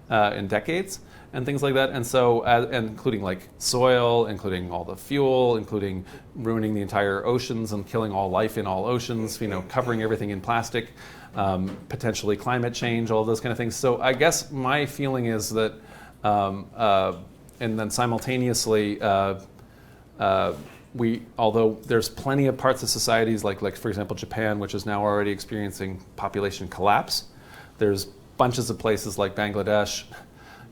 in decades. And things like that, and so, and including like soil, including all the fuel, including ruining the entire oceans and killing all life in all oceans, covering everything in plastic, potentially climate change, all those kind of things. So I guess my feeling is that, and then simultaneously, although there's plenty of parts of societies like for example Japan, which is now already experiencing population collapse. There's bunches of places like Bangladesh,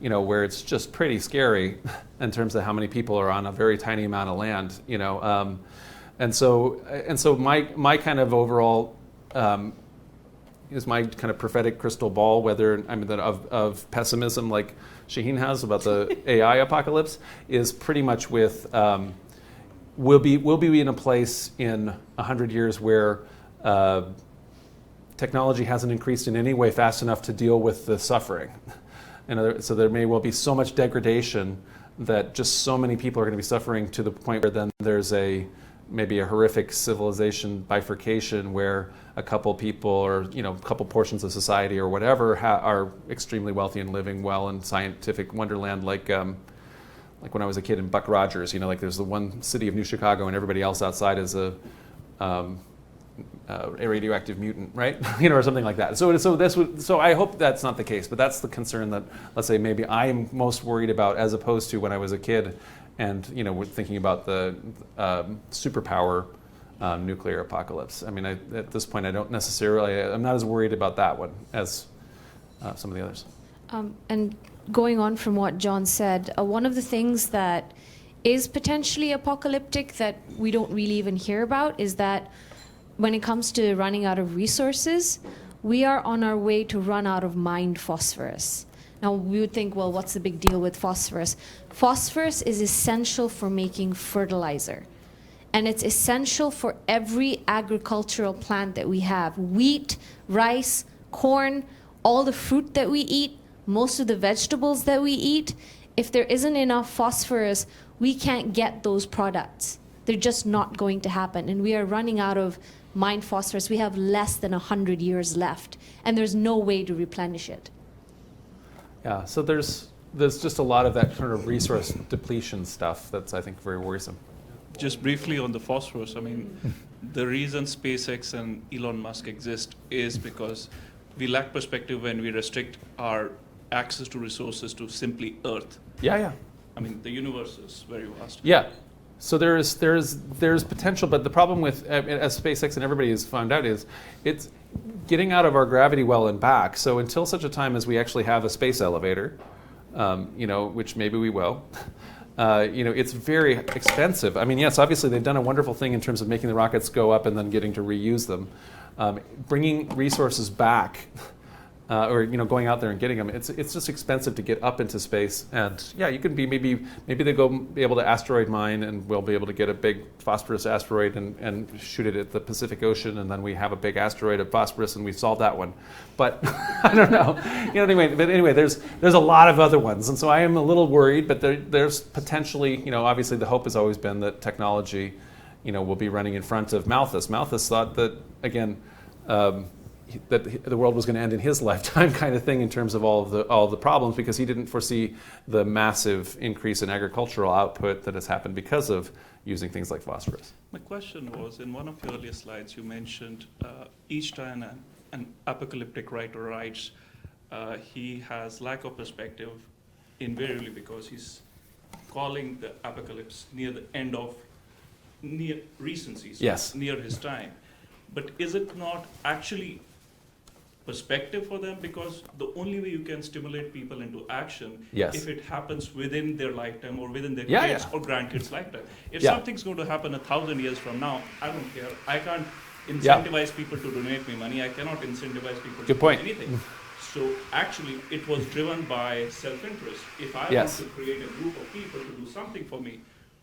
where it's just pretty scary in terms of how many people are on a very tiny amount of land, and so my kind of overall is my kind of prophetic crystal ball, of pessimism like Shaheen has about the AI apocalypse, is pretty much with we'll be in a place in 100 years where technology hasn't increased in any way fast enough to deal with the suffering. So there may well be so much degradation that just so many people are going to be suffering to the point where then there's maybe a horrific civilization bifurcation where a couple people or a couple portions of society or whatever are extremely wealthy and living well in scientific wonderland, like when I was a kid in Buck Rogers. Like there's the one city of New Chicago and everybody else outside is a radioactive mutant, right? Or something like that. So I hope that's not the case, but that's the concern that, let's say, maybe I'm most worried about, as opposed to when I was a kid, and we're thinking about the superpower nuclear apocalypse. At this point, I'm not as worried about that one as some of the others. And going on from what John said, one of the things that is potentially apocalyptic that we don't really even hear about is that when it comes to running out of resources, we are on our way to run out of mined phosphorus. Now, we would think, well, what's the big deal with phosphorus? Phosphorus is essential for making fertilizer. And it's essential for every agricultural plant that we have. Wheat, rice, corn, all the fruit that we eat, most of the vegetables that we eat. If there isn't enough phosphorus, we can't get those products. They're just not going to happen. And we are running out of mined phosphorus. We have less than 100 years left, and there's no way to replenish it. Yeah, so there's just a lot of that kind of resource depletion stuff that's, I think, very worrisome. Just briefly on the phosphorus, the reason SpaceX and Elon Musk exist is because we lack perspective when we restrict our access to resources to simply Earth. Yeah. I mean, the universe is very vast. Yeah. So there's potential, but the problem with, as SpaceX and everybody has found out, is it's getting out of our gravity well and back. So until such a time as we actually have a space elevator, which maybe we will, it's very expensive. I mean, yes, obviously they've done a wonderful thing in terms of making the rockets go up and then getting to reuse them. Bringing resources back, or going out there and getting them, it's just expensive to get up into space. And yeah, you can be maybe they go be able to asteroid mine, and we'll be able to get a big phosphorus asteroid and shoot it at the Pacific Ocean, and then we have a big asteroid of phosphorus and we solve that one. But I don't know, anyway, there's a lot of other ones, and so I am a little worried. But there's potentially, obviously the hope has always been that technology, will be running in front of Malthus. Malthus thought that, again, that the world was going to end in his lifetime, kind of thing, in terms of all of the problems, because he didn't foresee the massive increase in agricultural output that has happened because of using things like phosphorus. My question was, in one of your earlier slides, you mentioned each time an apocalyptic writer writes, he has lack of perspective, invariably because he's calling the apocalypse near the end of near recency, so yes, near his time. But is it not actually perspective for them? Because the only way you can stimulate people into action, yes, if it happens within their lifetime or within their yeah, kids yeah, or grandkids' lifetime. If yeah, something's going to happen 1,000 years from now, I don't care. I can't incentivize yeah, people to donate me money. I cannot incentivize people good to point, do anything. So actually, it was driven by self-interest. If I yes, want to create a group of people to do something for me,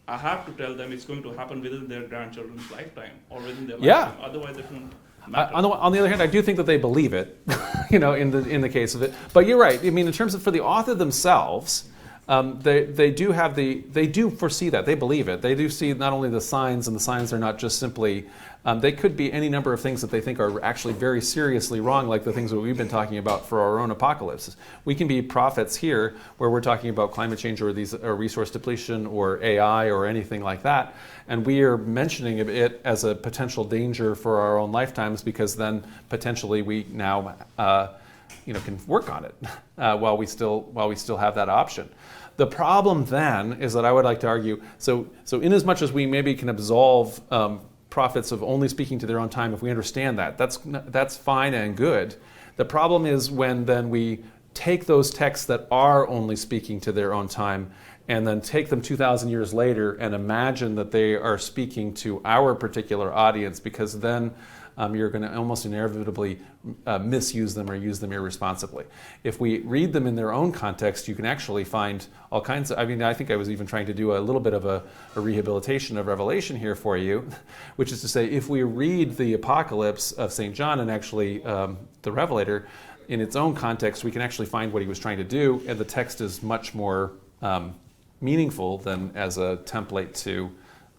I have to tell them it's going to happen within their grandchildren's lifetime or within their lifetime. Otherwise, it won't matter. On the other hand, I do think that they believe it, in the case of it. But you're right. I mean, in terms of for the author themselves, they do foresee that. They believe it. They do see not only the signs, and the signs are not just simply. They could be any number of things that they think are actually very seriously wrong, like the things that we've been talking about for our own apocalypses. We can be prophets here, where we're talking about climate change or resource depletion or AI or anything like that, and we are mentioning it as a potential danger for our own lifetimes, because then potentially we now can work on it while we still have that option. The problem then is that I would like to argue, so in as much as we maybe can absolve prophets of only speaking to their own time, if we understand that's fine and good. The problem is when then we take those texts that are only speaking to their own time and then take them 2,000 years later and imagine that they are speaking to our particular audience, because then you're going to almost inevitably misuse them or use them irresponsibly. If we read them in their own context, you can actually find all kinds of, I think I was even trying to do a little bit of a rehabilitation of Revelation here for you, which is to say, if we read the Apocalypse of St. John and actually the Revelator in its own context, we can actually find what he was trying to do, and the text is much more meaningful than as a template to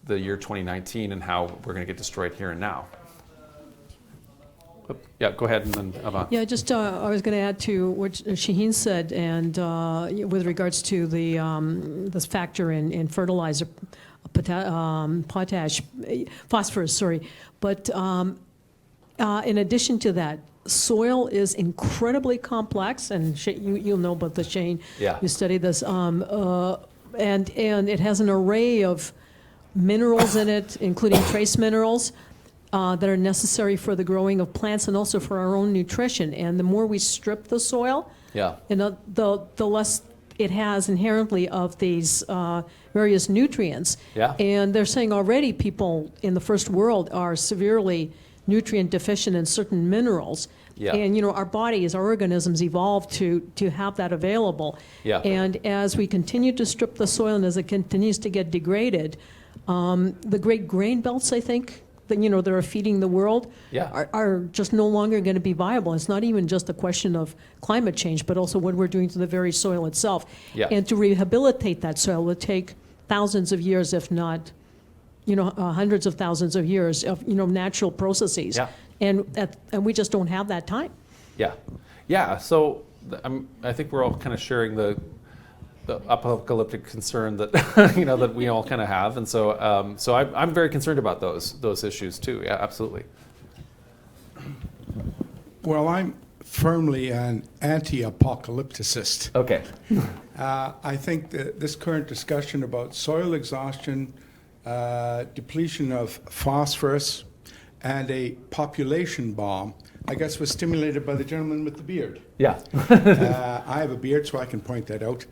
the year 2019 and how we're going to get destroyed here and now. Yeah, go ahead, and then Ava. Yeah, just I was going to add to what Shaheen said, and with regards to the this factor in fertilizer, potash, phosphorus. Sorry, but in addition to that, soil is incredibly complex, and you'll know about this, Shane. Yeah. You study this, and it has an array of minerals in it, including trace minerals. That are necessary for the growing of plants and also for our own nutrition. And the more we strip the soil, yeah, the less it has inherently of these various nutrients. Yeah. And they're saying already people in the first world are severely nutrient deficient in certain minerals. Yeah. And our bodies, our organisms evolved to have that available. Yeah. And as we continue to strip the soil and as it continues to get degraded, the great grain belts, I think, that are feeding the world, yeah, are just no longer going to be viable. It's not even just a question of climate change, but also what we're doing to the very soil itself. Yeah. And to rehabilitate that soil would take thousands of years, if not, hundreds of thousands of years of natural processes. Yeah. And we just don't have that time. Yeah, yeah. So I think we're all kind of sharing the apocalyptic concern that that we all kind of have, and so I'm very concerned about those issues too. Yeah, absolutely. Well, I'm firmly an anti-apocalypticist. Okay. I think that this current discussion about soil exhaustion, depletion of phosphorus, and a population bomb, I guess, was stimulated by the gentleman with the beard. Yeah. I have a beard, so I can point that out.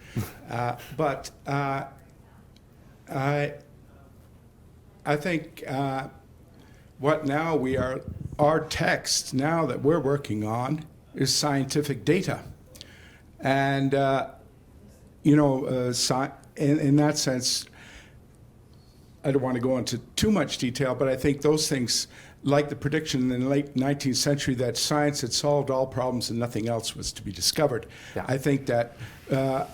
But I think what now our text now that we're working on is scientific data. And, in that sense, I don't want to go into too much detail, but I think those things, like the prediction in the late 19th century that science had solved all problems and nothing else was to be discovered. Yeah. I think that, the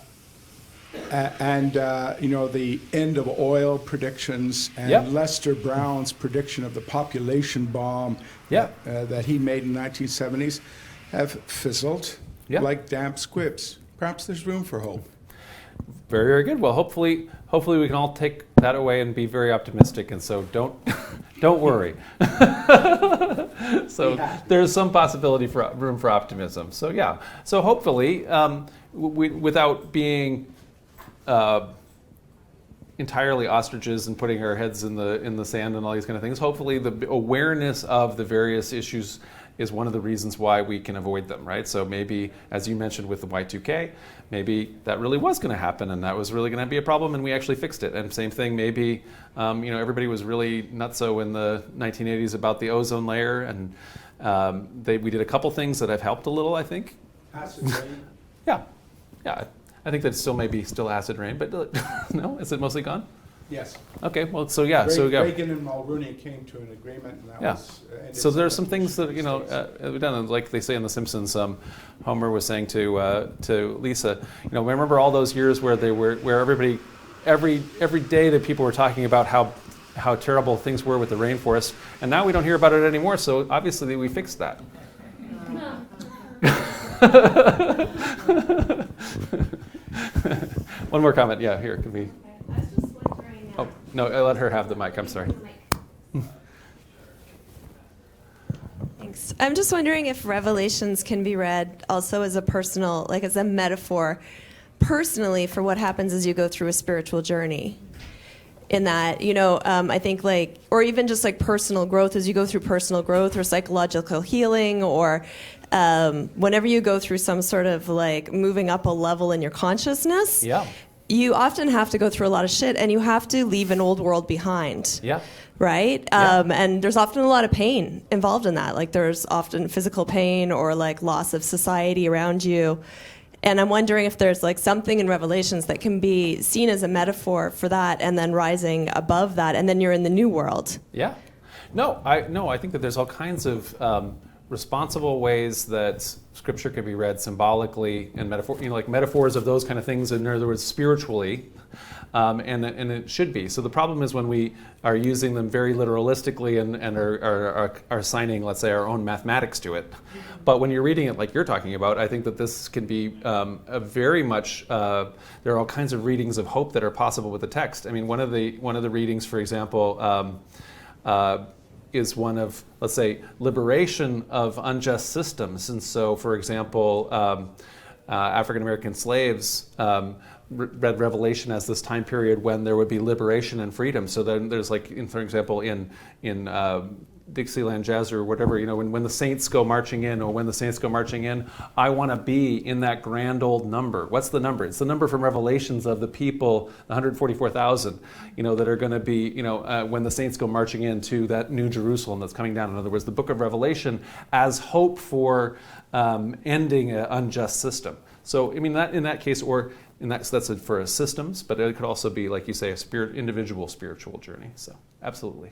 end of oil predictions and Yep. Lester Brown's prediction of the population bomb that he made in the 1970s have fizzled like damp squibs. Perhaps there's room for hope. Very, very good. Well, hopefully we can all take that away and be very optimistic. And so don't worry. So there's some possibility for room for optimism. So yeah. So hopefully, without being entirely ostriches and putting our heads in the sand and all these kind of things, hopefully the awareness of the various issues is one of the reasons why we can avoid them, right? So maybe, as you mentioned with the Y2K, maybe that really was going to happen and that was really going to be a problem and we actually fixed it. And same thing, maybe everybody was really nutso in the 1980s about the ozone layer, and we did a couple things that have helped a little, I think. Acid rain. Yeah. I think that still may be still acid rain, but no, is it mostly gone? Yes. Okay, well, so yeah. Reagan and Mulrooney came to an agreement, and that was... So there are some things that, we've done, like they say in The Simpsons, Homer was saying to Lisa, remember all those years where everybody, every day that people were talking about how terrible things were with the rainforest, and now we don't hear about it anymore, so obviously we fixed that. One more comment. Yeah, here, it could be... I was just wondering... Oh, no, I let her have the mic. I'm sorry. Thanks. I'm just wondering if Revelations can be read also as a personal, like as a metaphor, personally, for what happens as you go through a spiritual journey. In that, I think or even just like personal growth as you go through personal growth or psychological healing, or whenever you go through some sort of like moving up a level in your consciousness. Yeah. You often have to go through a lot of shit, and you have to leave an old world behind. Yeah. Right? Yeah. And there's often a lot of pain involved in that. Like there's often physical pain or like loss of society around you. And I'm wondering if there's like something in Revelations that can be seen as a metaphor for that, and then rising above that, and then you're in the new world. Yeah. No, I think that there's all kinds of responsible ways that Scripture can be read symbolically and like metaphors of those kind of things. In other words, spiritually, and it should be. So the problem is when we are using them very literalistically and are assigning, let's say, our own mathematics to it. But when you're reading it like you're talking about, I think that this can be a very much. There are all kinds of readings of hope that are possible with the text. I mean, one of the readings, for example. Is one of, let's say, liberation of unjust systems. And so, for example, African American slaves read Revelation as this time period when there would be liberation and freedom. So then there's for example, in Dixieland Jazz or whatever, when the saints go marching in, I want to be in that grand old number. What's the number? It's the number from Revelations of the people, the 144,000, that are going to be, when the saints go marching into that new Jerusalem that's coming down. In other words, the book of Revelation as hope for ending an unjust system. So, I mean, that in that case, or in that, so that's for systems, but it could also be, like you say, individual spiritual journey. So, absolutely.